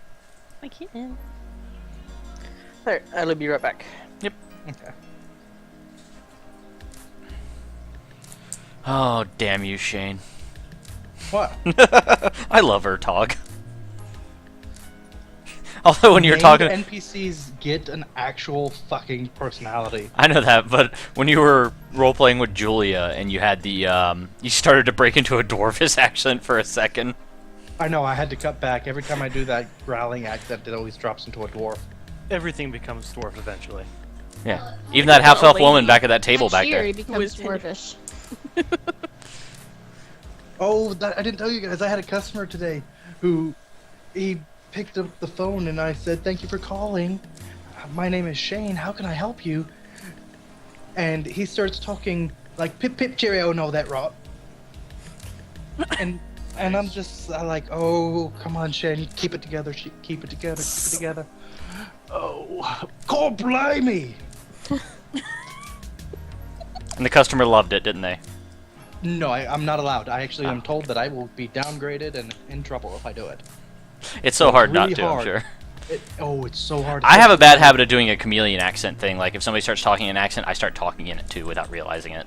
My kitten. Alright, I'll be right back. Okay. Oh, damn you, Shane. What? I love Urtog. Although when you're Named talking... NPCs get an actual fucking personality. I know that, but when you were role-playing with Julia and you had the, you started to break into a Dwarvish accent for a second. I know, I had to cut back. Every time I do that growling accent, it always drops into a dwarf. Everything becomes dwarf eventually. Yeah. Even that half-elf woman back at that table back there. Cheery becomes Who's- dwarvish. Oh, I didn't tell you guys. I had a customer today who he picked up the phone and I said, "Thank you for calling. My name is Shane. How can I help you?" And he starts talking like pip pip cheerio, no that rot. And I'm just like, "Oh, come on, Shane, keep it together. Keep it together. Keep it together." Oh, God blimey! And the customer loved it, didn't they? No, I'm not allowed. I actually am told that I will be downgraded and in trouble if I do it. It's so hard not really to, I'm hard. sure. It's so hard. I have a bad habit of doing a chameleon accent thing. Like, if somebody starts talking in an accent, I start talking in it too without realizing it.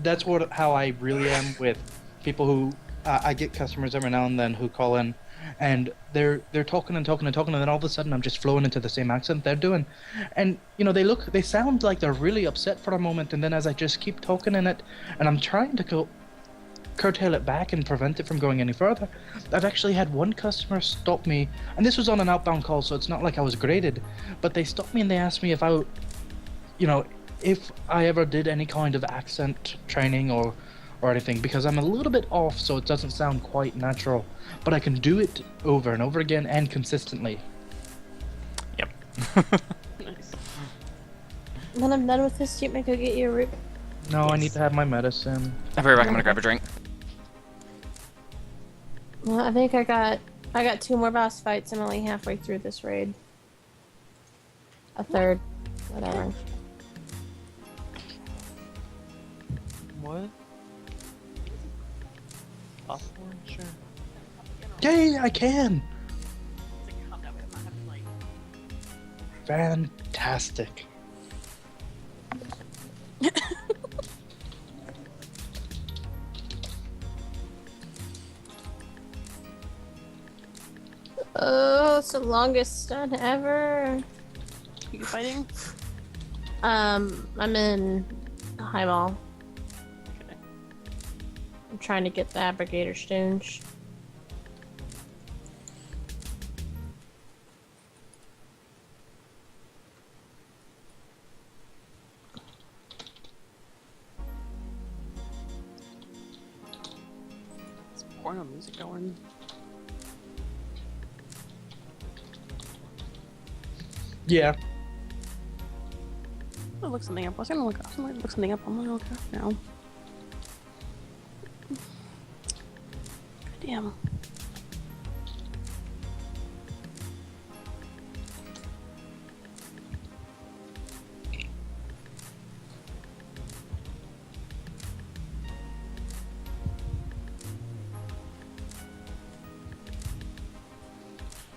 That's how I really am with people who I get customers every now and then who call in, and they're talking and talking and talking, and then all of a sudden I'm just flowing into the same accent they're doing, and they sound like they're really upset for a moment, and then as I just keep talking in it, and I'm trying to curtail it back and prevent it from going any further, I've actually had one customer stop me, and this was on an outbound call, so it's not like I was graded, but they stopped me and they asked me if if I ever did any kind of accent training or anything, because I'm a little bit off, so it doesn't sound quite natural, but I can do it over and over again and consistently. Yep. Nice. When I'm done with this, do you want me to go get you a root? No, I Yes. need to have my medicine. I'll be right back. I'm gonna grab a drink. Well, I think I got 2 more boss fights. I'm only halfway through this raid. A third, whatever. What? Popcorn? Sure. Yay, I can! Fantastic. Oh, it's the longest stun ever. You fighting? I'm in Highball. Okay. I'm trying to get the Abrogator Stones. Is porno music going? Yeah. I'll look something up. I was gonna look something up. I'm gonna look it up now. Damn.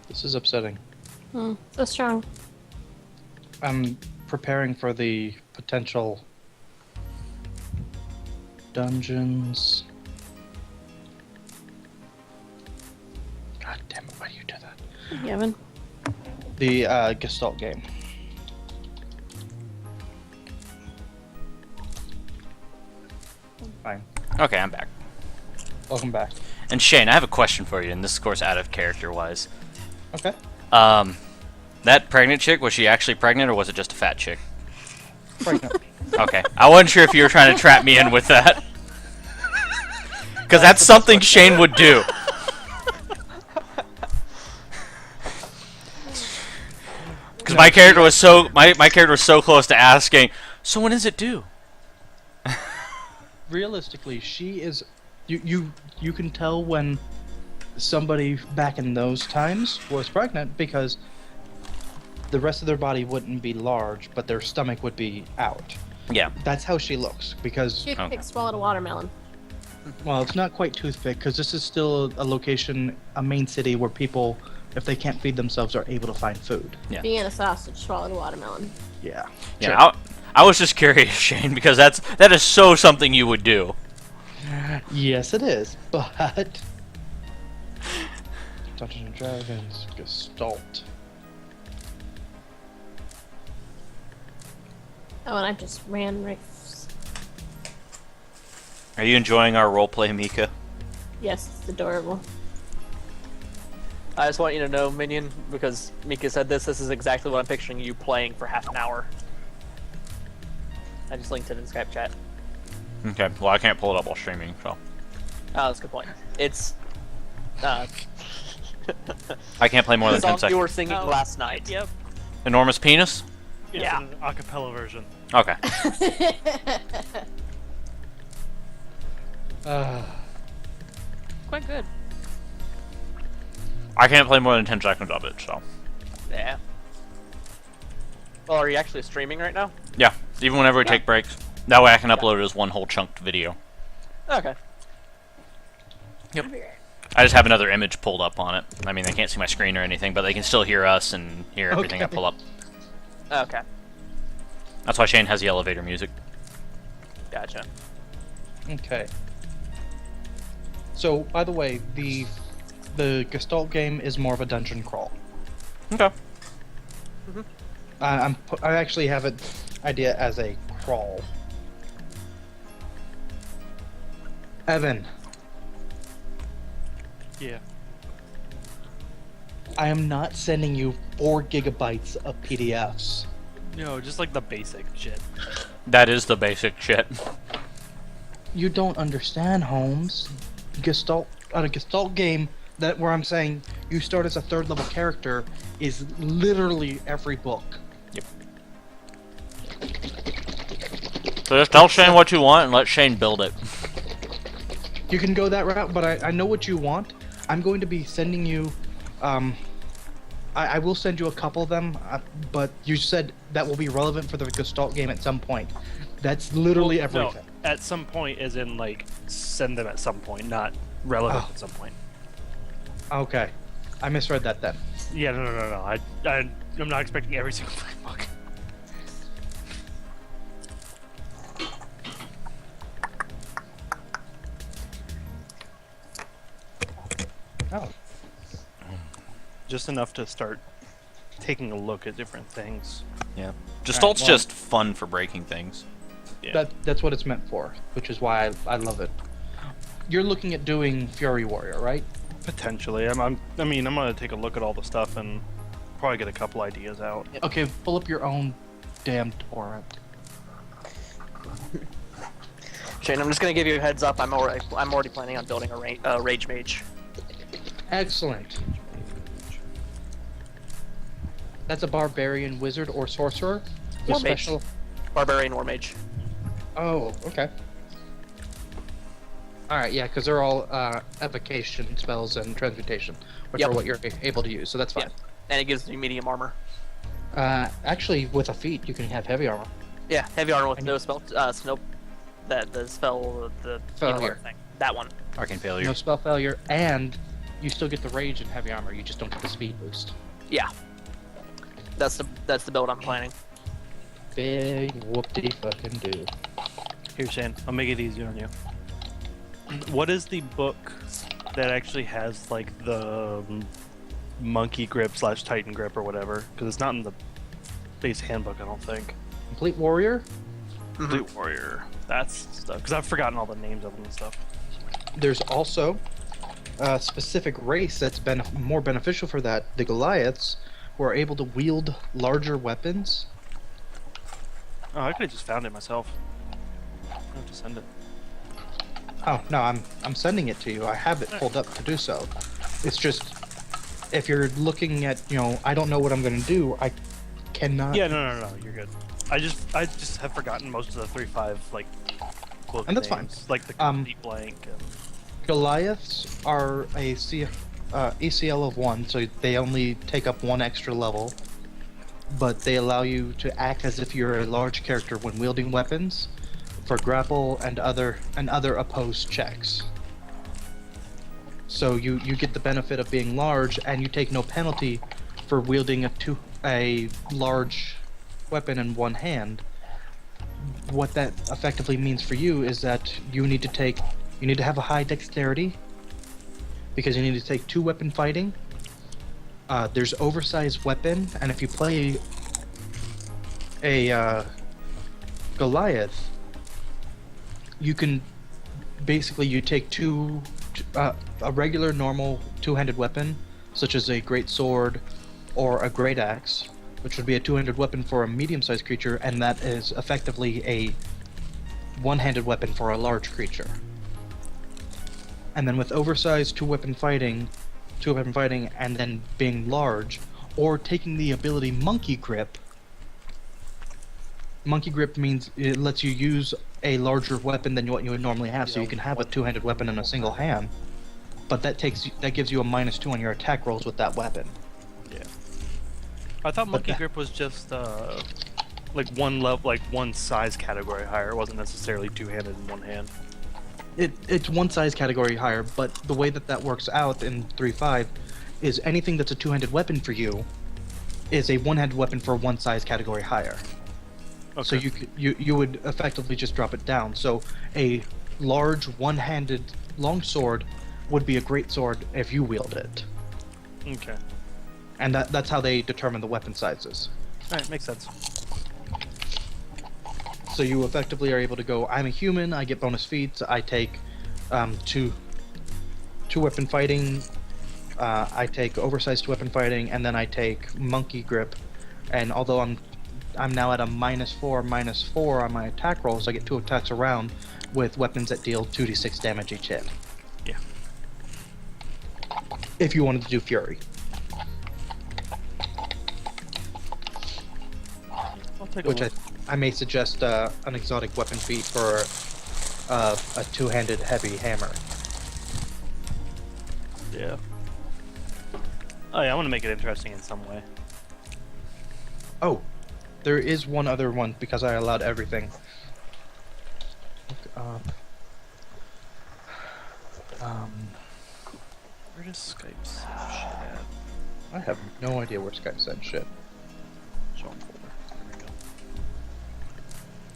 This is upsetting. So strong. I'm preparing for the potential dungeons. God damn it, why do you do that? Gavin. The Gestalt game. Fine. Okay, I'm back. Welcome back. And Shane, I have a question for you, and this is, of course, out of character-wise. Okay. That pregnant chick, was she actually pregnant, or was it just a fat chick? Pregnant. Okay. I wasn't sure if you were trying to trap me in with that. Because that's something Shane would do. Because my character was so my character was so close to asking, so when is it due? Realistically, she is. You can tell when somebody back in those times was pregnant because the rest of their body wouldn't be large, but their stomach would be out. Yeah. That's how she looks because, Toothpick swallowed a watermelon. well, it's not quite toothpick because this is still a location, a main city where people if they can't feed themselves, are able to find food. Being a sausage swallowed a watermelon. Yeah. Yeah, I was just curious, Shane, because that is so something you would do. Yes, it is, but Dungeons and Dragons Gestalt. Oh, and I just ran right. Are you enjoying our roleplay, Mika? Yes, it's adorable. I just want you to know, Minion, because Mika said this is exactly what I'm picturing you playing for half an hour. I just linked it in Skype chat. Okay, well I can't pull it up while streaming, so. Oh, that's a good point. It's I can't play more the than 10 song you were seconds. singing last night. Yep. Enormous Penis? It's Yeah. an acapella version. Okay. Quite good. I can't play more than 10 seconds of it, so. Yeah. Well, are you actually streaming right now? Yeah, even whenever we take breaks. That way I can upload it as one whole chunked video. Okay. I just have another image pulled up on it. I mean, they can't see my screen or anything, but they can still hear us and hear everything I Okay. pull up. Okay. That's why Shane has the elevator music. Gotcha. Okay. So, by the way, the Gestalt game is more of a dungeon crawl. Okay. I actually have an idea as a crawl. Evan, Yeah. I am not sending you 4 gigabytes of PDFs. No, just like the basic shit. That is the basic shit. You don't understand, Holmes. A Gestalt game where I'm saying you start as a 3rd level character is literally every book. So just tell Shane what you want and let Shane build it. You can go that route, but I know what you want. I'm going to be sending you. I will send you a couple of them, but you said that will be relevant for the Gestalt game at some point. That's literally No, everything. at some point, as in like send them at some point, not relevant Oh. at some point. Okay, I misread that then. Yeah, no. I'm not expecting every single fucking book. Oh, Just enough to start taking a look at different things. Yeah. Gestalt's well- just fun for breaking things. Yeah. that's what it's meant for, which is why I love it. You're looking at doing Fury Warrior, right? Potentially. I'm gonna take a look at all the stuff and probably get a couple ideas out. Okay, pull up your own damn torrent. Shane, I'm just gonna give you a heads up. I'm already planning on building a Rage Mage. Excellent. That's a barbarian, wizard, or sorcerer. with Or mage. special. Barbarian or Mage. Oh, okay. Alright, yeah, because they're all evocation spells and transmutation, which Yep. are what you're able to use, so that's fine. And it gives you medium armor. Actually, with a feat, you can have heavy armor. Yeah, heavy armor with And- no spell. Snow. The spell. The Failure. healer thing. That one. Arcane failure. No spell failure, and you still get the rage and heavy armor, you just don't get the speed boost. Yeah. That's the build I'm planning. Big whoop-de fucking do. Here, Shane, I'll make it easier on you. What is the book that actually has like the monkey grip / titan grip or whatever? Because it's not in the base handbook, I don't think. Complete warrior? Complete Warrior. That's stuff. Because I've forgotten all the names of them and stuff. There's also a specific race that's been more beneficial for that, the Goliaths, who are able to wield larger weapons. Oh, I could have just found it myself. I have to send it. Oh no, I'm sending it to you. I have it pulled up to do so. It's just if you're looking at, I don't know what I'm gonna do. I cannot. Yeah, no, you're good. I just have forgotten most of the 3.5 like book And that's fine. names, like the Um, complete blank. And... Goliaths are a ECL of 1, so they only take up 1 extra level, but they allow you to act as if you're a large character when wielding weapons for grapple and other opposed checks. So you get the benefit of being large, and you take no penalty for wielding a large weapon in one hand. What that effectively means for you is that you need to have a high dexterity, because you need to take 2 weapon fighting. There's oversized weapon, and if you play a Goliath, you can basically you take a regular normal 2-handed weapon, such as a great sword or a great axe, which would be a 2-handed weapon for a medium-sized creature, and that is effectively a 1-handed weapon for a large creature. And then with oversized 2-weapon fighting, and then being large, or taking the ability Monkey Grip. Monkey Grip means it lets you use a larger weapon than what you would normally have, so you can have a 2-handed weapon in a single hand. But that gives you a -2 on your attack rolls with that weapon. Yeah. I thought Monkey Grip was just like one size category higher. It wasn't necessarily 2-handed in one hand. It's one size category higher, but the way that works out in 3.5 is anything that's a 2-handed weapon for you is a 1-handed weapon for one size category higher. Okay. So you would effectively just drop it down. So a large 1-handed longsword would be a great sword if you wield it. Okay. And that's how they determine the weapon sizes. Alright, makes sense. So you effectively are able to go, I'm a human, I get bonus feats, I take 2 weapon fighting, I take oversized weapon fighting, and then I take Monkey Grip. And although I'm now at a -4 on my attack rolls, I get 2 attacks around with weapons that deal 2d6 damage each hit. Yeah. If you wanted to do Fury. I'll take Which a look. I may suggest an exotic weapon feat for a 2-handed heavy hammer. Yeah. Oh yeah, I want to make it interesting in some way. Oh, there is one other one because I allowed everything. Look up. Where does Skype send shit at? I have no idea where Skype sends shit. Show 'em folder. There we go.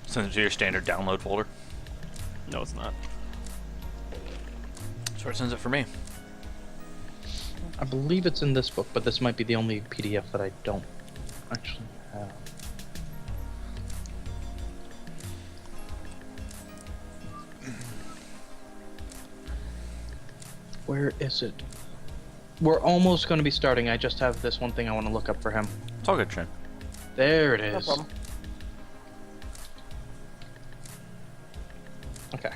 Send it to your standard download folder. No, it's not. That's where it sends it for me. I believe it's in this book, but this might be the only PDF that I don't actually have. Where is it? We're almost going to be starting. I just have this one thing I want to look up for him. It's all good, Trent. There it No is. problem. Okay.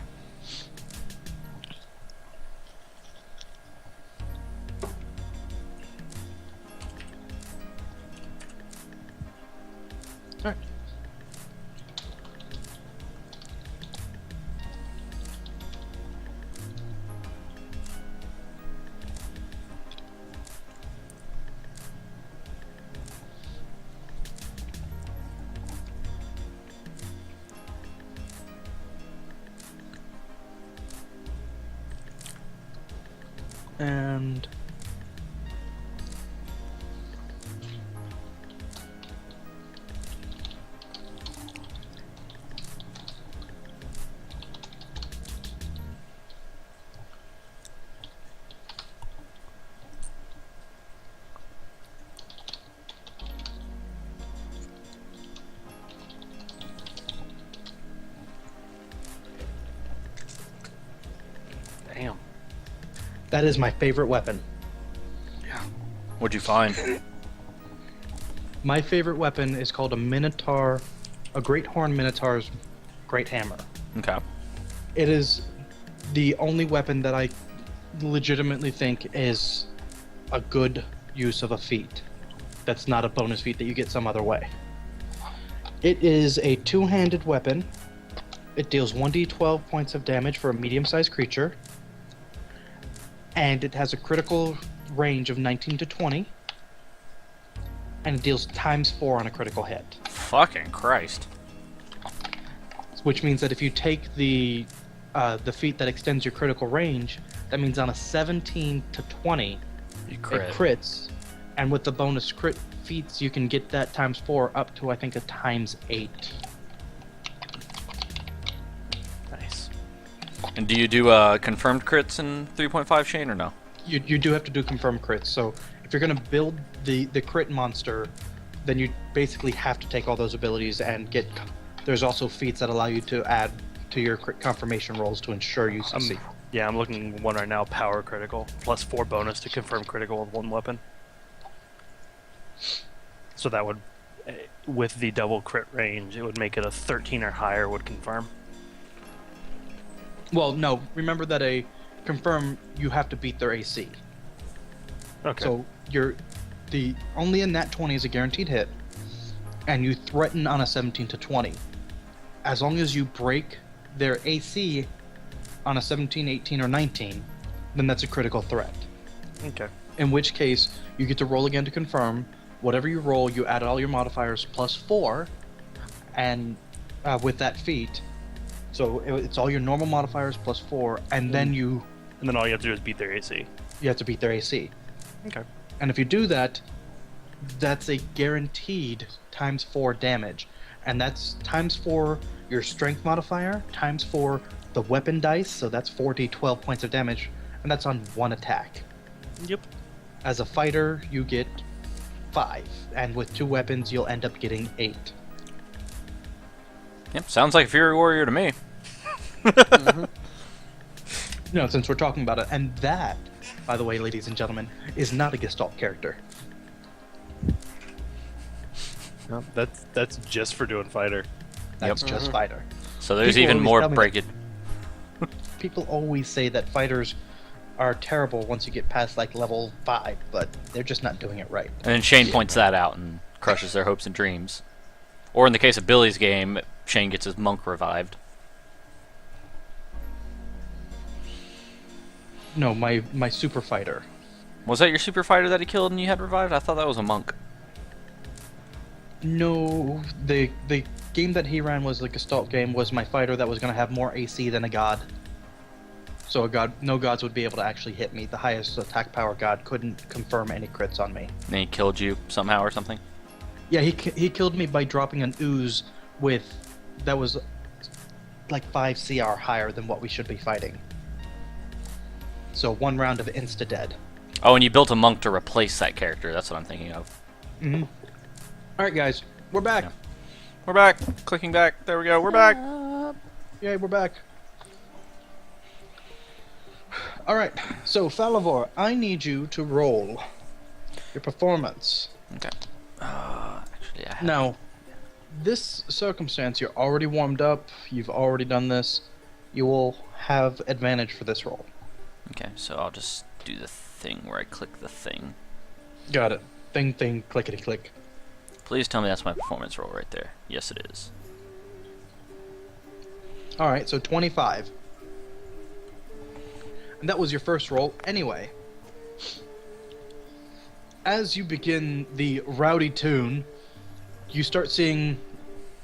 Alright. And Damn. that is my favorite weapon. What'd you find? My favorite weapon is called a Minotaur, a Great Horn Minotaur's Great Hammer. Okay. It is the only weapon that I legitimately think is a good use of a feat. That's not a bonus feat that you get some other way. It is a two-handed weapon. It deals 1d12 points of damage for a medium-sized creature. And it has a critical range of 19 to 20. And it deals ×4 on a critical hit. Fucking Christ. Which means that if you take the the feat that extends your critical range, that means on a 17 to 20, You it crit. crits, and with the bonus crit feats, you can get that times 4 up to, I think, a times 8. Nice. And do you do confirmed crits in 3.5, Shane, or no? You do have to do confirmed crits, so if you're going to build the crit monster, then you basically have to take all those abilities and get... There's also feats that allow you to add to your crit confirmation rolls to ensure you succeed. Yeah, I'm looking at one right now. Power critical plus 4 bonus to confirm critical with 1 weapon. So that would, with the double crit range, it would make it a 13 or higher would confirm. Well, no, remember that a confirm, you have to beat their AC. Okay. So only a nat 20 is a guaranteed hit, and you threaten on a 17 to 20. As long as you break their AC on a 17, 18, or 19, then that's a critical threat. Okay. In which case, you get to roll again to confirm. Whatever you roll, you add all your modifiers plus 4, and with that feat. So it's all your normal modifiers plus 4, and then you And then all you have to do is beat their AC. have to beat their AC. Okay. And if you do that, that's a guaranteed times 4 damage. And that's times 4 your strength modifier, times 4 the weapon dice, so that's 4d12 points of damage, and that's on 1 attack. Yep. As a fighter, you get 5, and with 2 weapons, you'll end up getting 8. Yep, sounds like a Fury Warrior to me. No, since we're talking about it, and that, by the way, ladies and gentlemen, is not a Gestalt character. No, that's just for doing fighter. That's just fighter. So there's People even always more tell me break it. People always say that fighters are terrible once you get past like level 5, but they're just not doing it right. And then Shane points that out and crushes their hopes and dreams. Or in the case of Billy's game, Shane gets his monk revived. No, my super fighter. Was that your super fighter that he killed and you had revived? I thought that was a monk. No, the game that he ran was the Gestalt game, was my fighter that was going to have more AC than a god. So no gods would be able to actually hit me. The highest attack power god couldn't confirm any crits on me. And he killed you somehow or something? Yeah, he killed me by dropping an ooze that was like 5 CR higher than what we should be fighting. So 1 round of insta-dead. Oh, and you built a monk to replace that character. That's what I'm thinking of. Mm-hmm. Alright guys, we're back. Yeah. We're back. Clicking back. There we go. We're back. Yay, we're back. Alright, so Falavor, I need you to roll your performance. Okay. Actually, I have... Now, this circumstance, you're already warmed up, you've already done this, you will have advantage for this roll. Okay, so I'll just do the thing where I click the thing. Got it. Thing, clickety click. Please tell me that's my performance roll right there. Yes, it is. Alright, so 25. And that was your first roll anyway. As you begin the rowdy tune, you start seeing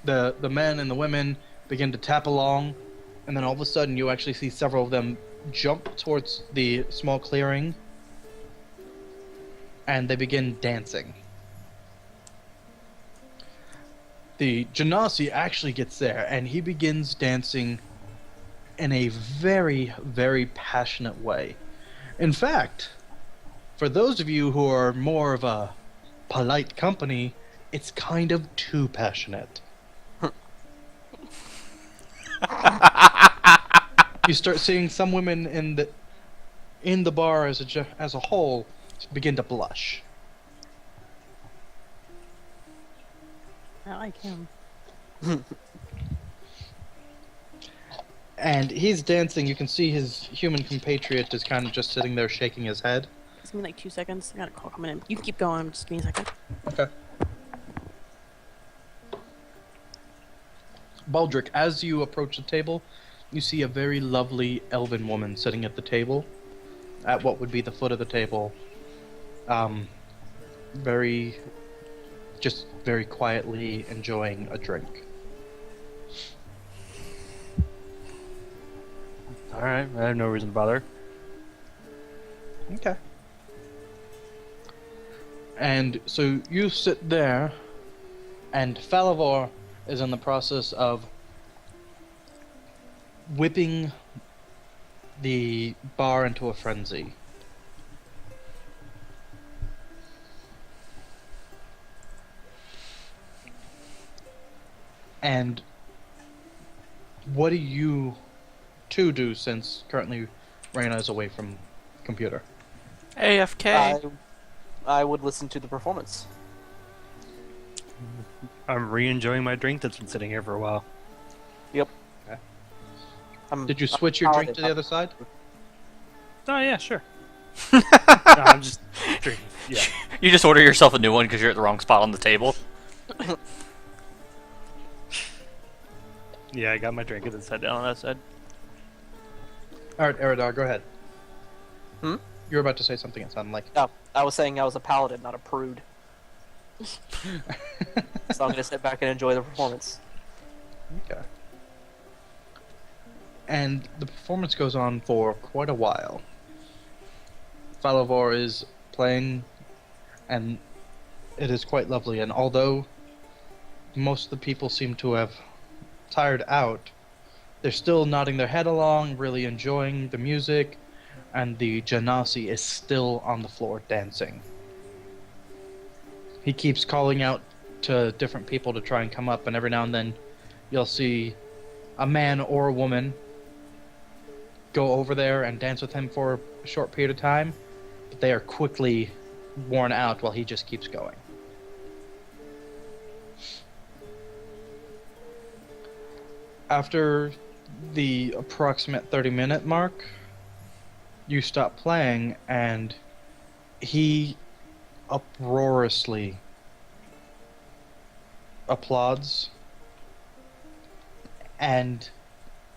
the men and the women begin to tap along, and then all of a sudden you actually see several of them jump towards the small clearing, and they begin dancing. The Genasi actually gets there, and he begins dancing in a very, very passionate way. In fact, for those of you who are more of a polite company, it's kind of too passionate. You start seeing some women in the bar as a whole begin to blush. I like him. And he's dancing. You can see his human compatriot is kind of just sitting there shaking his head. Just give me like 2 seconds. I got a call coming in. You can keep going. Just give me a second. Okay. Baldric, as you approach the table, you see a very lovely elven woman sitting at the table, at what would be the foot of the table. Very quietly enjoying a drink. Alright, I have no reason to bother. Okay. And so you sit there, and Falavor is in the process of whipping the bar into a frenzy. And what do you two do since currently Reyna is away from computer? AFK. I would listen to the performance. I'm re-enjoying my drink that's been sitting here for a while. Did you switch your drink to the other side? Oh yeah, sure. No, I'm just drinking. Yeah. You just order yourself a new one because you're at the wrong spot on the table. Yeah, I got my drink and then sat down on that side. Alright, Eridar, go ahead. Hmm? You were about to say something, it sounded like. No, I was saying I was a paladin, not a prude. So I'm gonna sit back and enjoy the performance. Okay. And the performance goes on for quite a while. Falavor is playing, and it is quite lovely. And although most of the people seem to have tired out, they're still nodding their head along, really enjoying the music, and the Genasi is still on the floor dancing. He keeps calling out to different people to try and come up, and every now and then you'll see a man or a woman go over there and dance with him for a short period of time, but they are quickly worn out while he just keeps going. After the approximate 30-minute mark, you stop playing, and he uproariously applauds, and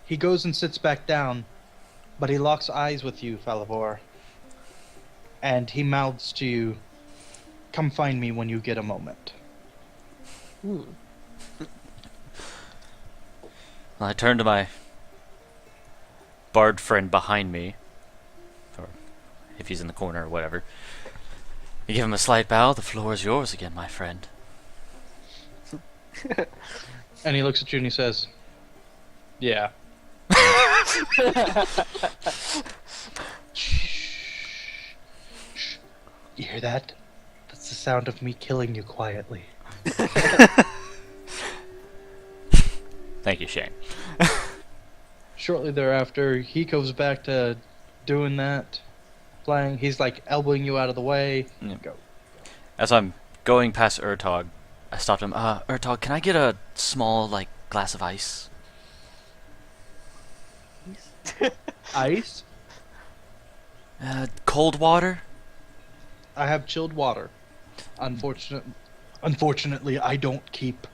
he goes and sits back down, but he locks eyes with you, Falavor, and he mouths to you, "Come find me when you get a moment." Well, I turn to my bard friend behind me, or if he's in the corner or whatever. You give him a slight bow. The floor is yours again, my friend. And he looks at you and he says, "Yeah." Shh. Shh. You hear that? That's the sound of me killing you quietly. Thank you, Shane. Shortly thereafter, he goes back to doing that, playing. He's like elbowing you out of the way. Yeah. Go. As I'm going past Urtog, I stopped him. Urtog, can I get a small, like, glass of ice? Ice? Cold water? I have chilled water. Unfortunately, I don't keep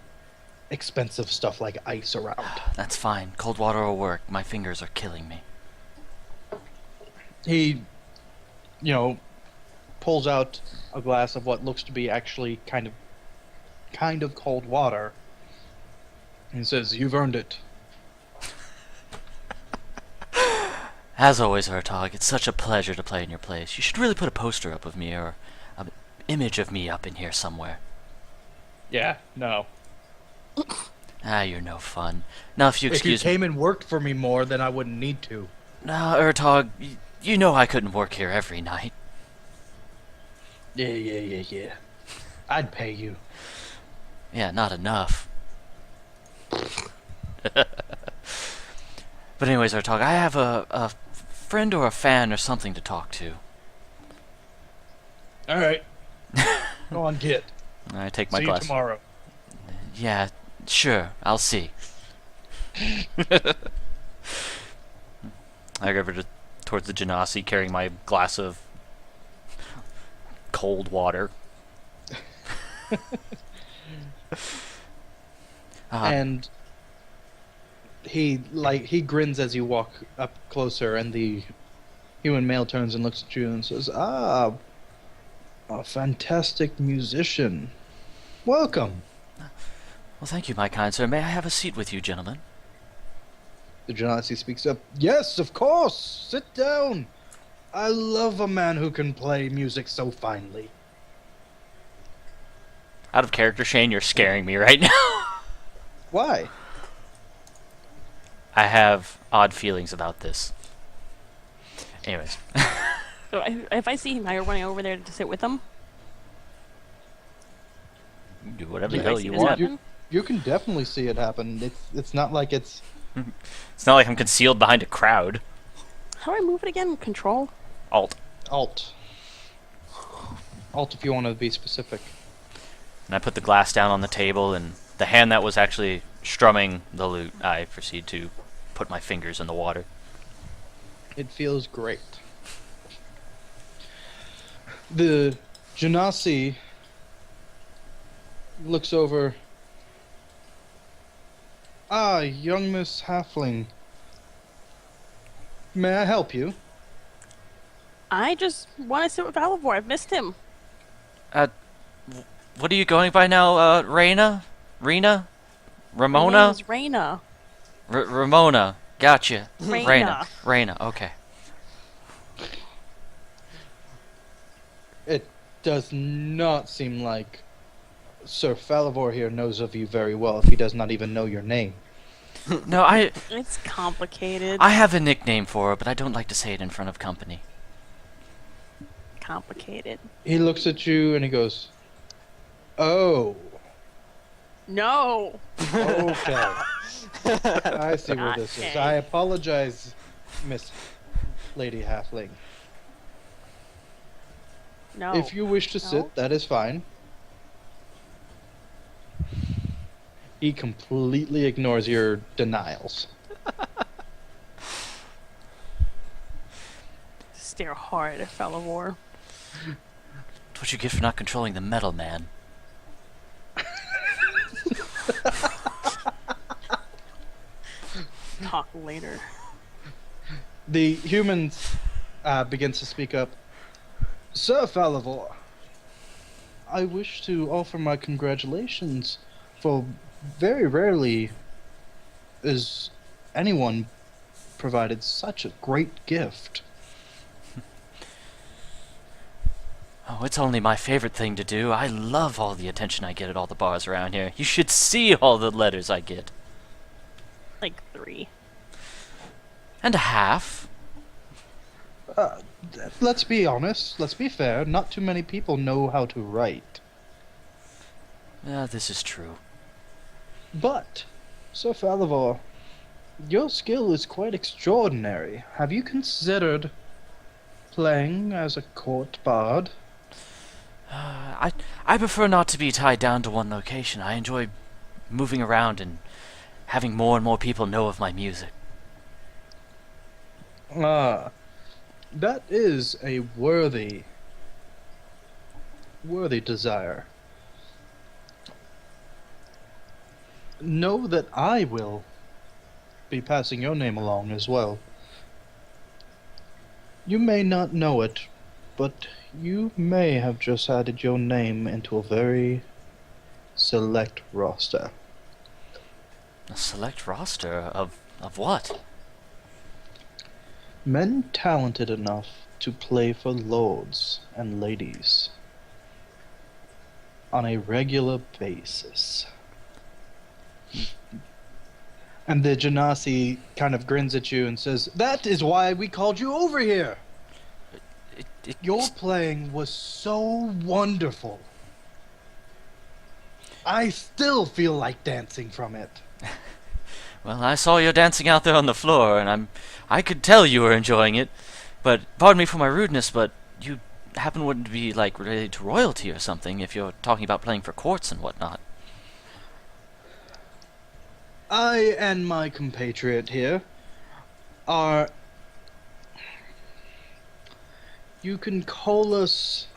expensive stuff like ice around. That's fine. Cold water will work. My fingers are killing me. He, pulls out a glass of what looks to be actually kind of cold water, and says, "You've earned it." As always, Urtog, it's such a pleasure to play in your place. You should really put a poster up of me or an image of me up in here somewhere. Yeah, no. You're no fun. Now, if you If you excuse me. came and worked for me more, then I wouldn't need to. No, Urtog, you know I couldn't work here every night. Yeah. I'd pay you. Yeah, not enough. But anyways, Urtog, I have a friend or a fan or something to talk to. All right. Go on, get. I take my See glass. you tomorrow. Yeah, sure. I'll see. I go over towards the Genasi, carrying my glass of cold water. And he grins as you walk up closer, and the human male turns and looks at you and says, "Ah, a fantastic musician. Welcome." Well, thank you, my kind sir. May I have a seat with you, gentlemen? The Genasi speaks up. Yes, of course. Sit down. I love a man who can play music so finely. Out of character, Shane, you're scaring me right now. Why? I have odd feelings about this. Anyways. So if I see him, I running over there to sit with him. Do whatever the Do I hell see you this want. happen? You can definitely see it happen. It's not like it's... It's not like I'm concealed behind a crowd. How do I move it again? Control? Alt. Alt. Alt if you want to be specific. And I put the glass down on the table, and the hand that was actually strumming the lute, I proceed to put my fingers in the water. It feels great. The Genasi looks over. Ah, young Miss Halfling. May I help you? I just want to sit with Valivor. I've missed him. What are you going by now, Rena? Rena? Ramona? My name is Reyna. Ramona. Gotcha. Reyna. Reyna, okay. It does not seem like Sir Falivor here knows of you very well if he does not even know your name. No, I It's complicated. have a nickname for her, but I don't like to say it in front of company. Complicated. He looks at you and he goes, "Oh, No. okay. I see where this is. Okay. I apologize, Miss Lady Halfling. No. If you wish to No. sit, that is fine." He completely ignores your denials. Stare hard at Valivor. That's what you get for not controlling the metal, man. Talk later. The human begins to speak up. Sir Falivor, I wish to offer my congratulations, for very rarely is anyone provided such a great gift. Oh, it's only my favorite thing to do. I love all the attention I get at all the bars around here. You should see all the letters I get. Like 3. And a half. Let's be honest, let's be fair, not too many people know how to write. Yeah, this is true. But, Sir Falivor, your skill is quite extraordinary. Have you considered playing as a court bard? I prefer not to be tied down to one location. I enjoy moving around and having more and more people know of my music. Ah, that is a worthy desire. Know that I will be passing your name along as well. You may not know it, but you may have just added your name into a very select roster. A select roster of what? Men talented enough to play for lords and ladies on a regular basis. And the Genasi kind of grins at you and says, "That is why we called you over here. Your playing was so wonderful. I still feel like dancing from it." Well, I saw you dancing out there on the floor, and I could tell you were enjoying it. But pardon me for my rudeness, but you happen wouldn't be like related to royalty or something if you're talking about playing for courts and whatnot. I and my compatriot here are... You can call us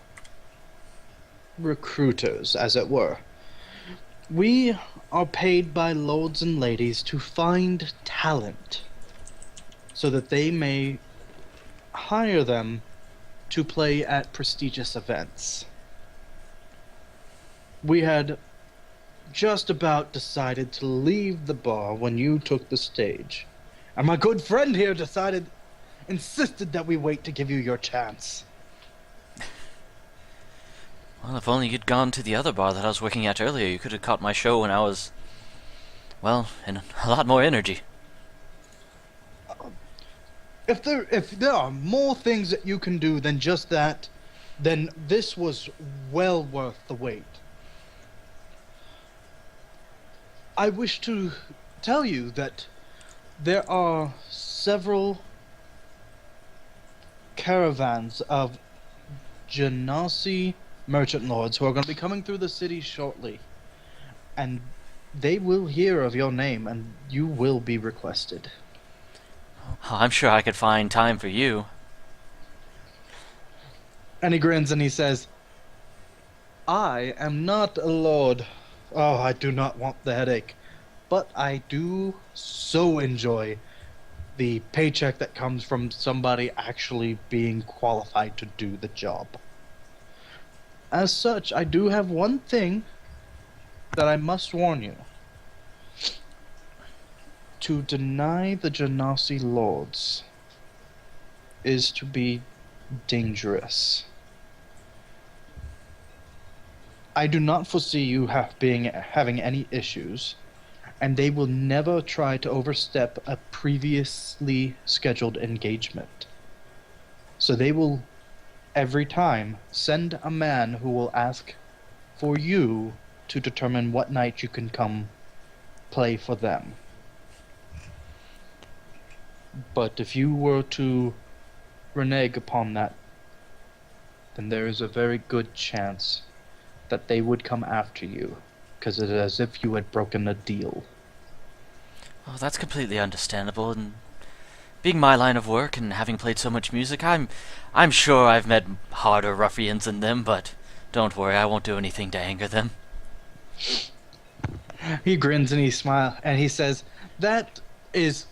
recruiters, as it were. We are paid by lords and ladies to find talent so that they may hire them to play at prestigious events. We had just about decided to leave the bar when you took the stage, And my good friend here insisted that we wait to give you your chance. Well, if only you'd gone to the other bar that I was working at earlier, you could have caught my show when I was, well, in a lot more energy. If there are more things that you can do than just that, then this was well worth the wait. I wish to tell you that there are several caravans of Genasi merchant lords who are going to be coming through the city shortly. And they will hear of your name, and you will be requested. Oh, I'm sure I could find time for you. And he grins and he says, I am not a lord. Oh, I do not want the headache. But I do so enjoy the paycheck that comes from somebody actually being qualified to do the job. As such, I do have one thing that I must warn you. To deny the Genasi lords is to be dangerous. I do not foresee you having any issues, and they will never try to overstep a previously scheduled engagement. So they will, every time, send a man who will ask for you to determine what night you can come play for them. But if you were to renege upon that, then there is a very good chance that they would come after you, because it is as if you had broken a deal. Oh, that's completely understandable, and being my line of work and having played so much music, I'm sure I've met harder ruffians than them, but don't worry, I won't do anything to anger them. He grins and he smiles, and he says, that is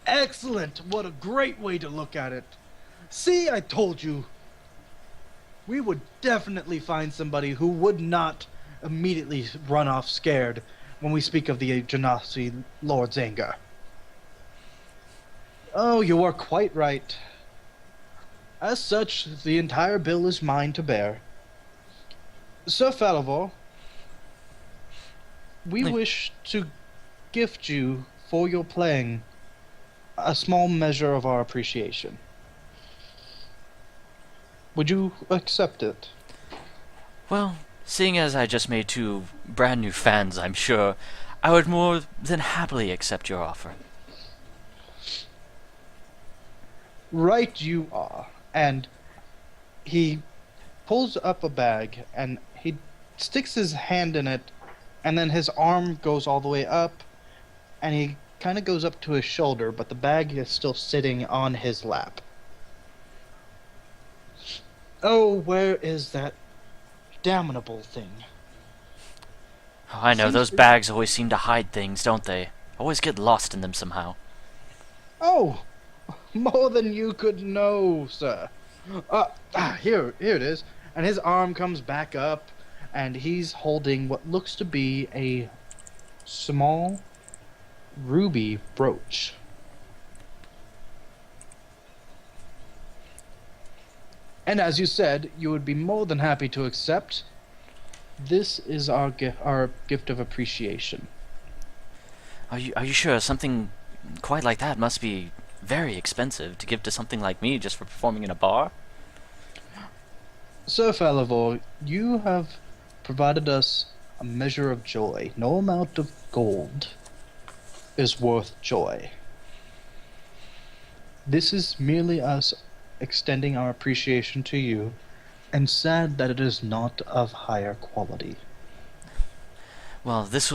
excellent! What a great way to look at it! See, I told you! We would definitely find somebody who would not immediately run off scared when we speak of the Genasi Lord's anger. Oh, you are quite right. As such, the entire bill is mine to bear. Sir Falivor, we wish to gift you, for your playing, a small measure of our appreciation. Would you accept it? Well, seeing as I just made 2 brand new fans, I'm sure I would more than happily accept your offer. Right you are. And he pulls up a bag and he sticks his hand in it, and then his arm goes all the way up and he kind of goes up to his shoulder, but the bag is still sitting on his lap. Oh, where is that damnable thing? Oh, I know, Seems those to- bags always seem to hide things, don't they? Always get lost in them somehow. Oh, more than you could know, sir. Here it is. And his arm comes back up, and he's holding what looks to be a small ruby brooch. And as you said, you would be more than happy to accept. This is our gift of appreciation. Are you sure something quite like that must be very expensive to give to something like me just for performing in a bar? Sir Falivor, you have provided us a measure of joy. No amount of gold is worth joy. This is merely us extending our appreciation to you, and sad that it is not of higher quality. Well, this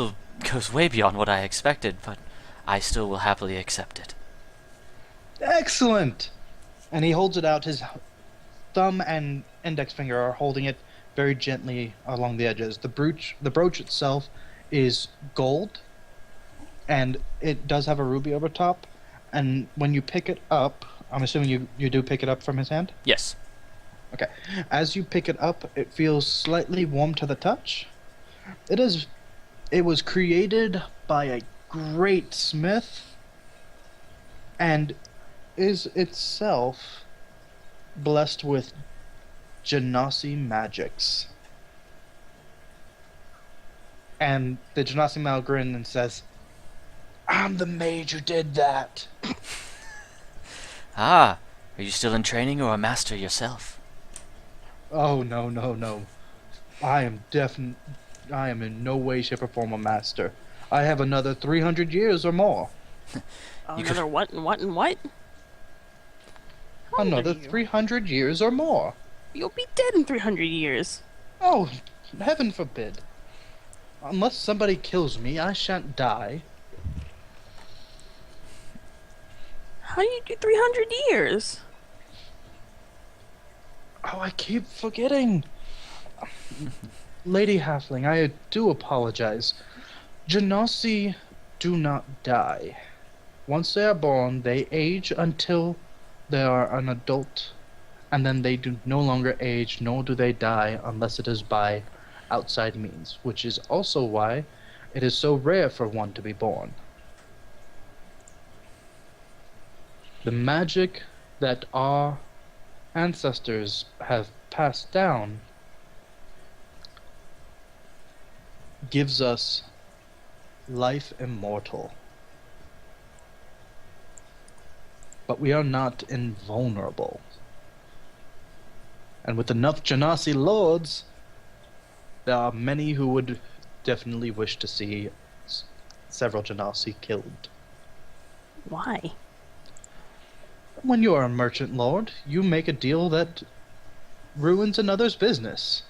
goes way beyond what I expected, but I still will happily accept it. Excellent! And he holds it out. His thumb and index finger are holding it very gently along the edges. The brooch itself is gold, and it does have a ruby over top. And when you pick it up, I'm assuming you do pick it up from his hand? Yes. Okay. As you pick it up, it feels slightly warm to the touch. It was created by a great smith, and is itself blessed with Genasi magics. And the Genasi Mal grins and says, I'm the mage who did that. Ah, are you still in training or a master yourself? Oh, no, no, no. I am in no way, shape, or form a master. I have another 300 years or more. You could- Another what and what and what? How old Another are you? 300 years or more. You'll be dead in 300 years. Oh, heaven forbid. Unless somebody kills me, I shan't die. How do you do 300 years? Oh, I keep forgetting. Lady Halfling, I do apologize. Genasi do not die. Once they are born, they age until they are an adult, and then they do no longer age, nor do they die unless it is by outside means, which is also why it is so rare for one to be born. The magic that our ancestors have passed down gives us life immortal. But we are not invulnerable. And with enough Genasi lords, there are many who would definitely wish to see several Genasi killed. Why? When you are a merchant lord, you make a deal that ruins another's business.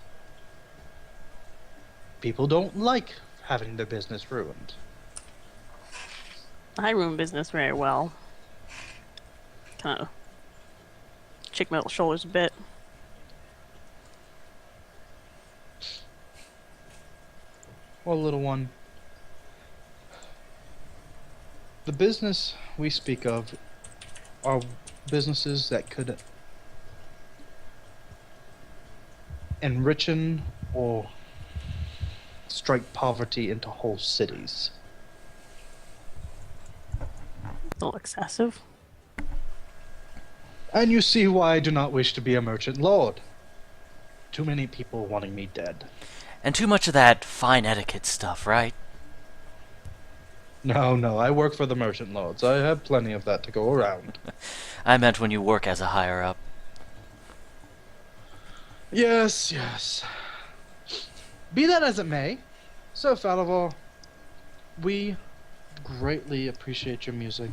People don't like having their business ruined. I ruin business very well. Kind of shake my little shoulders a bit. Well, little one, the business we speak of are businesses that could enrichen or strike poverty into whole cities. A little excessive. And you see why I do not wish to be a merchant lord. Too many people wanting me dead. And too much of that fine etiquette stuff, right? No, I work for the merchant lords. I have plenty of that to go around. I meant when you work as a higher up. Yes. Be that as it may, Sir Falivor, we greatly appreciate your music.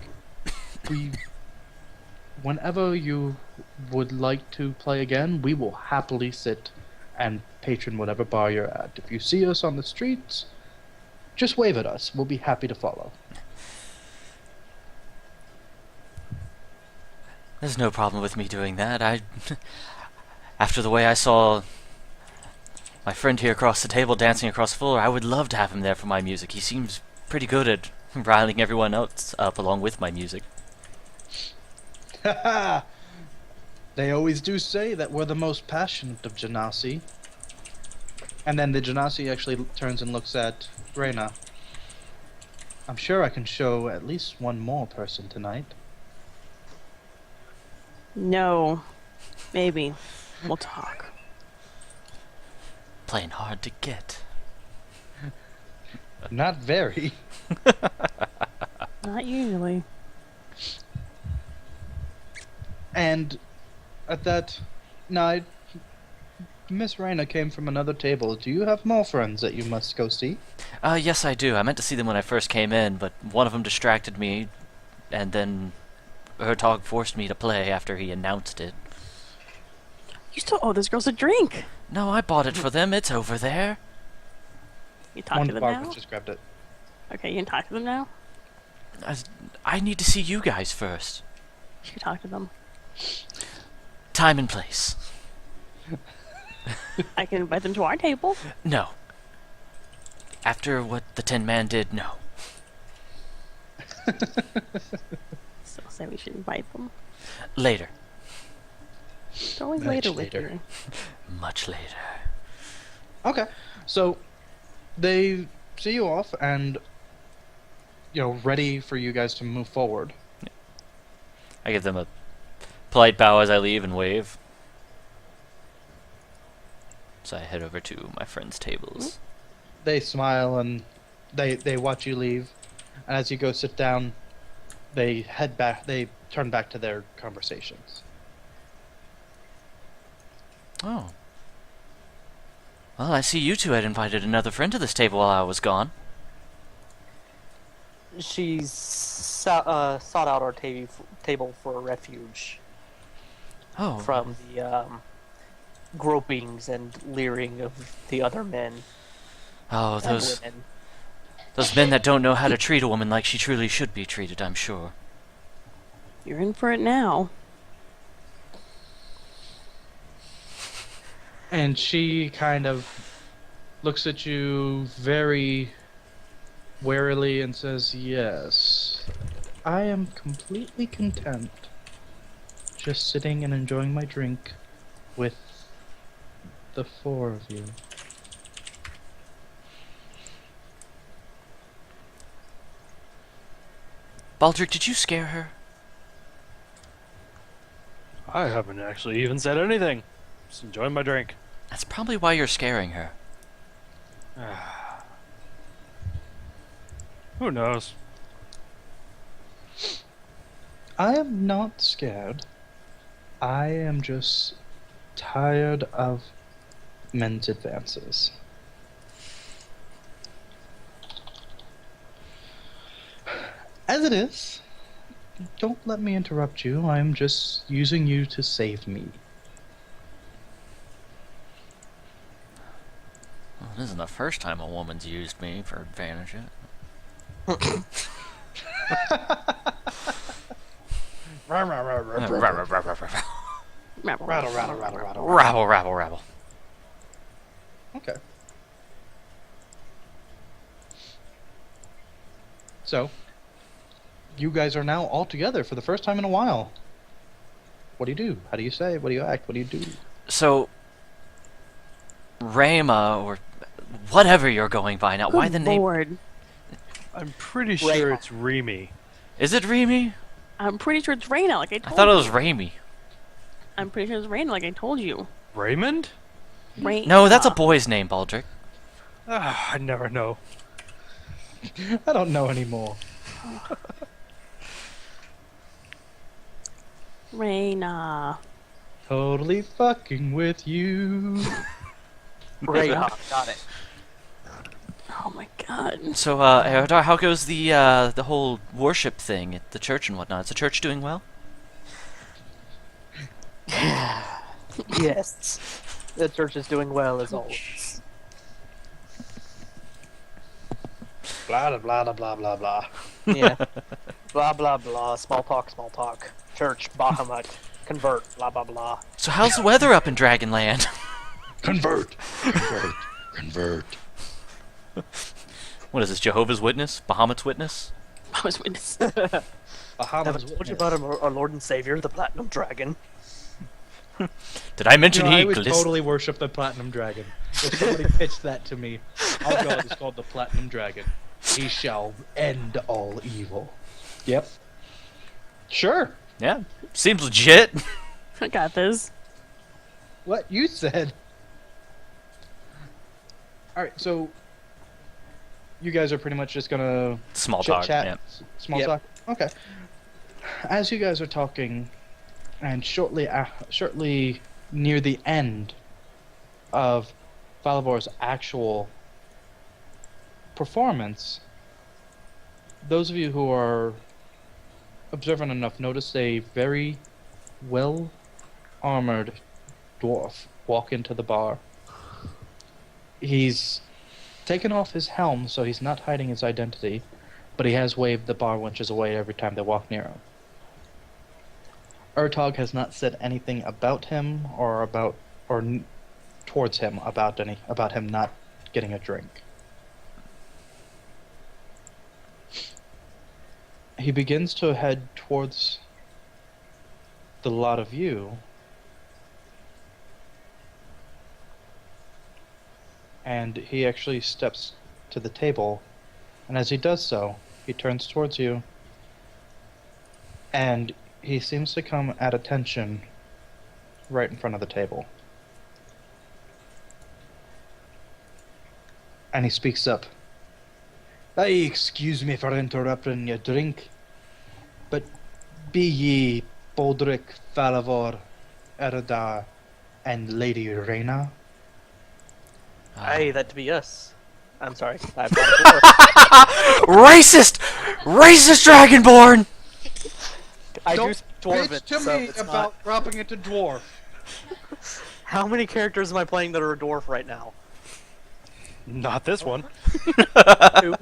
Whenever you would like to play again, we will happily sit and patron whatever bar you're at. If you see us on the streets, just wave at us. We'll be happy to follow. There's no problem with me doing that. After the way I saw my friend here across the table dancing across the floor, I would love to have him there for my music. He seems pretty good at riling everyone else up along with my music. Haha! They always do say that we're the most passionate of Genasi. And then the Genasi actually turns and looks at Reyna. I'm sure I can show at least one more person tonight. No. Maybe. We'll talk. Playing hard to get. Not very. Not usually. And at that night, Miss Reyna came from another table. Do you have more friends that you must go see? Yes, I do. I meant to see them when I first came in, but one of them distracted me, and then Hertog forced me to play after he announced it. You still owe this girls a drink. No, I bought it for them. It's over there. You talk One to them Barbara now? just grabbed it. Okay, you can talk to them now? I need to see you guys first. You can talk to them. Time and place. I can invite them to our table. No. After what the Tin Man did, no. So say we should invite them. Later. It's always Much later with later. you. Much later. Okay, so they see you off and, ready for you guys to move forward. I give them a polite bow as I leave and wave. So I head over to my friends' tables. They smile and they watch you leave. And as you go sit down, they head back. They turn back to their conversations. Oh. Well, I see you two had invited another friend to this table while I was gone. She's sought out our table for refuge Oh. from the gropings and leering of the other men Oh, and those women. men that don't know how to treat a woman like she truly should be treated, I'm sure. You're in for it now. And she kind of looks at you very warily and says, "Yes, I am completely content just sitting and enjoying my drink with the four of you." Baldric, did you scare her? I haven't actually even said anything. Just enjoying my drink. That's probably why you're scaring her. Who knows? I am not scared. I am just tired of men's advances. As it is, don't let me interrupt you. I'm just using you to save me. Well, this isn't the first time a woman's used me for advantage. Rattle, rattle, rattle, rattle. Rabble, rabble, rabble. Okay. So, you guys are now all together for the first time in a while. What do you do? How do you say? What do you act? What do you do? So, Rama, or whatever you're going by now, why Good the name? Lord. I'm pretty sure it's Remy. Is it Remy? I'm pretty sure it's Raina, like I I told thought it you. was Ramy. I'm pretty sure it's Raina, like I told you. Raymond? Raina. No, that's a boy's name, Baldric. Ah, I never know. I don't know anymore. Raina. Totally fucking with you. Rayha, got it. Oh my god. So, Eridar, how goes the whole worship thing at the church and whatnot? Is the church doing well? Yes. The church is doing well as always. Blah blah blah blah blah blah. Yeah. Blah blah blah. Small talk, small talk. Church, Bahamut. Convert, blah blah blah. So how's the weather up in Dragonland? Convert. Convert. Convert. What is this, Jehovah's Witness? Bahamut's Witness? I was witness. Bahamut's Haven't told you about our Lord and Savior, the Platinum Dragon. Did I mention I he would glist- totally worship the Platinum Dragon. If somebody pitched that to me, our god is called the Platinum Dragon. He shall end all evil. Yep. Sure. Yeah, seems legit. I got this. What you said. Alright, so you guys are pretty much just gonna Small chit talk. chat, Yeah. small Yep. talk. Okay. As you guys are talking, and shortly near the end of Falavor's actual performance, those of you who are observant enough notice a very well armored dwarf walk into the bar. He's taken off his helm, so he's not hiding his identity, but he has waved the bar wenches away every time they walk near him. Urtog has not said anything about him towards him about him not getting a drink. He begins to head towards the lot of you, and he actually steps to the table, and as he does so, he turns towards you, and he seems to come at attention right in front of the table. And he speaks up. Hey, excuse me for interrupting your drink, but be ye Baldric, Falavor, Eredar, and Lady Reyna? Aye, that be us. I'm sorry. I've got a Racist! Racist Dragonborn! I do Don't speak Dwarven, bitch to so me it's about not... dropping it to dwarf. How many characters am I playing that are a dwarf right now? Not this one. Two.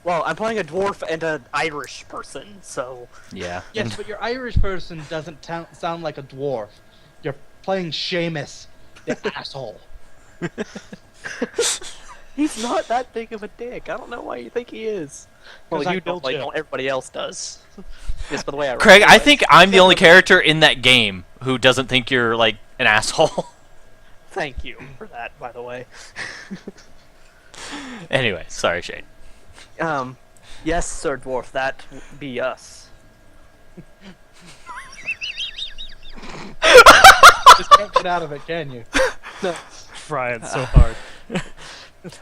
Well, I'm playing a dwarf and an Irish person, so... Yeah. Yes, but your Irish person doesn't sound like a dwarf. You're playing Seamus, the asshole. He's not that big of a dick. I don't know why you think he is. Well, 'Cause I you don't, built you. like everybody else does. Just by the way I Craig, I realize. think I'm the only character in that game who doesn't think you're, like, an asshole. Thank you for that, by the way. Anyway, sorry, Shane. Yes, Sir Dwarf, that be us. Just can't get out of it, can you? Trying so hard.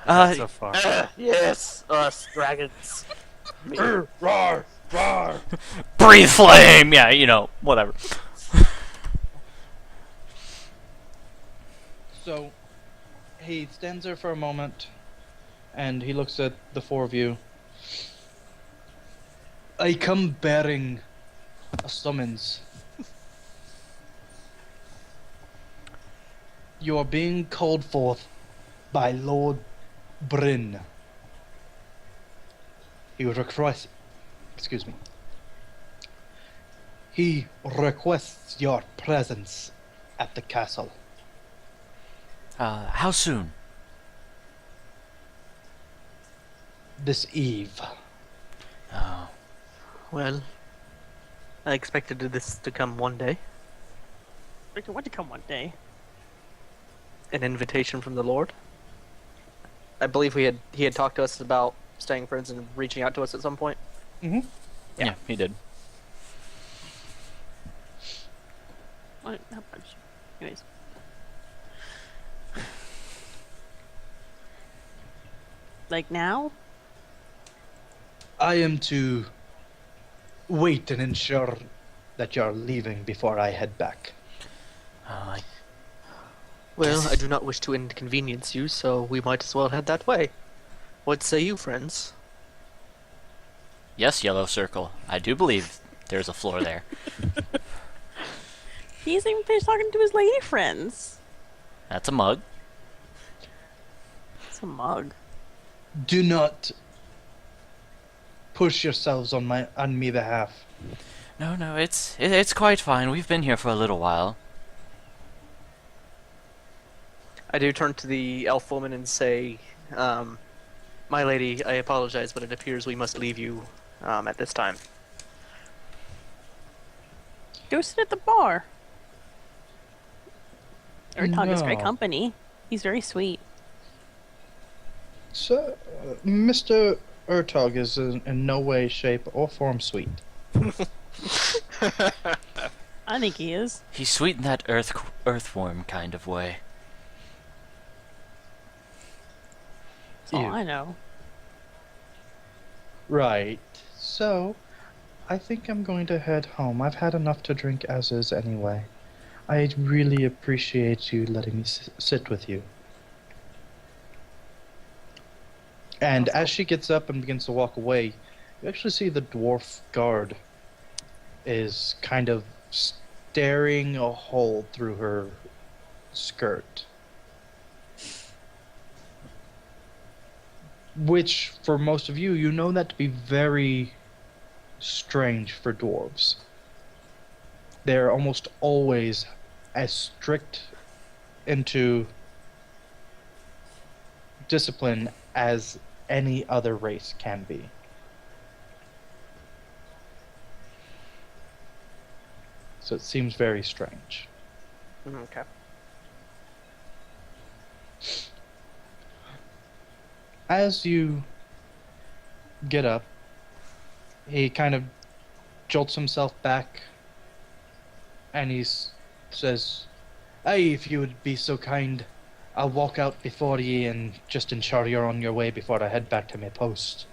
Not so far. Yes, us dragons. Me. Roar! Roar! Breathe flame! Yeah, you know, whatever. So, he stands there for a moment, and he looks at the four of you. I come bearing a summons. You are being called forth by Lord Bryn. He requests, excuse me. He requests your presence at the castle. How soon? This eve. Oh. Well, I expected this to come one day. Victor, what to come one day? An invitation from the Lord. I believe he had talked to us about staying friends and reaching out to us at some point. Yeah, he did. What? Not much. Anyways. Like now? I am to wait and ensure that you're leaving before I head back. I Well, I do not wish to inconvenience you, so we might as well head that way. What say you, friends? Yes, Yellow Circle. I do believe there's a floor there. He hasn't even finished talking to his lady friends. That's a mug. It's a mug. Do not push yourselves on me behalf. No, it's quite fine. We've been here for a little while. I do turn to the elf woman and say, my lady, I apologize, but it appears we must leave you at this time. Go sit at the bar. Ertog is great No. company. He's very sweet. So, Mr. Ertog is in no way, shape, or form sweet. I think he is. He's sweet in that earthworm kind of way. That's all Ew. I know. Right. So, I think I'm going to head home. I've had enough to drink as is anyway. I really appreciate you letting me sit with you. And as she gets up and begins to walk away, you actually see the dwarf guard is kind of staring a hole through her skirt. Which, for most of you, you know that to be very strange for dwarves. They're almost always as strict into discipline as any other race can be. So it seems very strange. Okay. As you get up, he kind of jolts himself back, and says, "Hey, if you would be so kind, I'll walk out before ye and just ensure you're on your way before I head back to my post."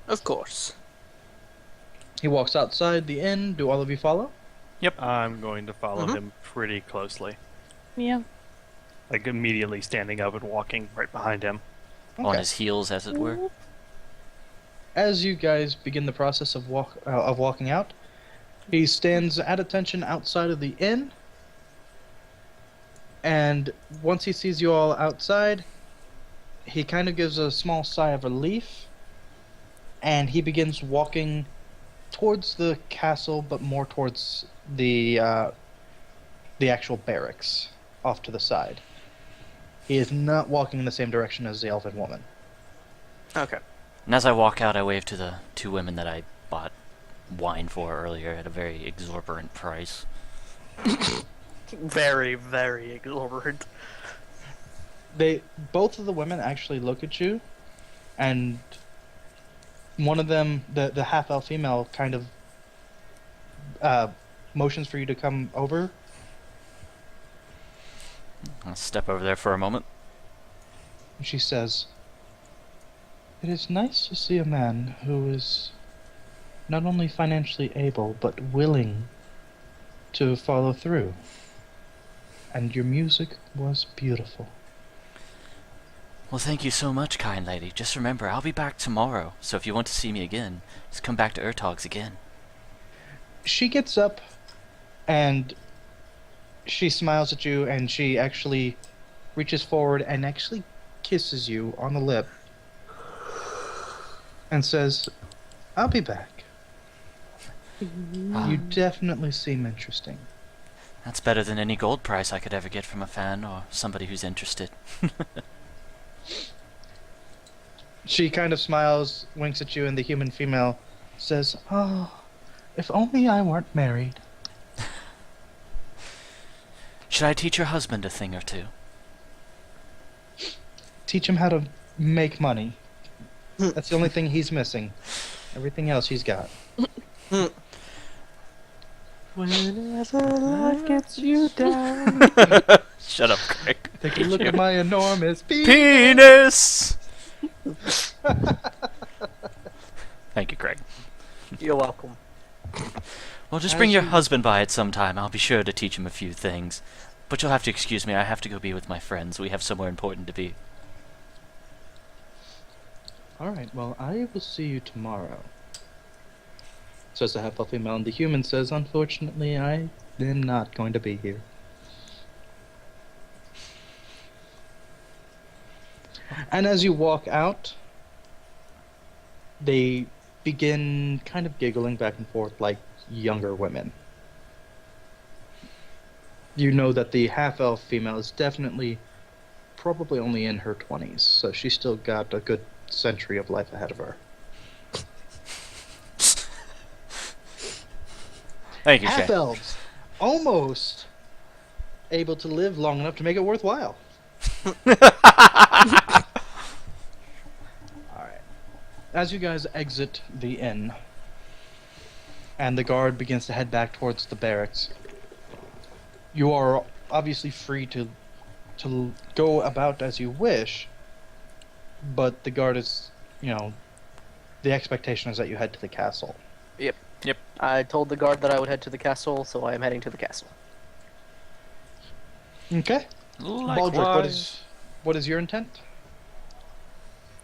Of course. He walks outside the inn. Do all of you follow? I'm going to follow Mhm. him pretty closely. Yeah. Like immediately standing up and walking right behind him. On his heels, as it were. As you guys begin the process of walking out, he stands at attention outside of the inn, and once he sees you all outside, he kind of gives a small sigh of relief, and he begins walking towards the castle, but more towards the actual barracks off to the side. He is not walking in the same direction as the elven woman. Okay. And as I walk out, I wave to the two women that I bought wine for earlier at a very exorbitant price. Very, very exorbitant. Both of the women actually look at you, and one of them, the half-elf female, kind of motions for you to come over. I'll step over there for a moment. She says, "It is nice to see a man who is not only financially able, but willing to follow through. And your music was beautiful." Well, thank you so much, kind lady. Just remember, I'll be back tomorrow, so if you want to see me again, just come back to Urtog's again. She gets up and she smiles at you, and she actually reaches forward and actually kisses you on the lip and says, "I'll be back. Ah, You definitely seem interesting." that's better than any gold price I could ever get from a fan or somebody who's interested. She kind of smiles, winks at you, and the human female says, "Oh, if only I weren't married." Should I teach your husband a thing or two? Teach him how to make money. That's the only thing he's missing. Everything else he's got. Whenever life gets you down. Shut up, Craig. Take a look at my enormous Penis! Thank you, Craig. You're welcome. Well, just As bring your you- husband by at some time. I'll be sure to teach him a few things. But you'll have to excuse me. I have to go be with my friends. We have somewhere important to be. Alright, well, I will see you tomorrow. Says the half-elf female, and the human says, "Unfortunately, I am not going to be here." And as you walk out, they begin kind of giggling back and forth like younger women. You know that the half-elf female is definitely probably only in her 20s, so she's still got a good century of life ahead of her. Thank you, Craig. Half-elves, almost able to live long enough to make it worthwhile. Alright. As you guys exit the inn, and the guard begins to head back towards the barracks, you are obviously free to go about as you wish, but the guard is, the expectation is that you head to the castle. Yep. I told the guard that I would head to the castle, so I am heading to the castle. Okay. Baldric, what is your intent?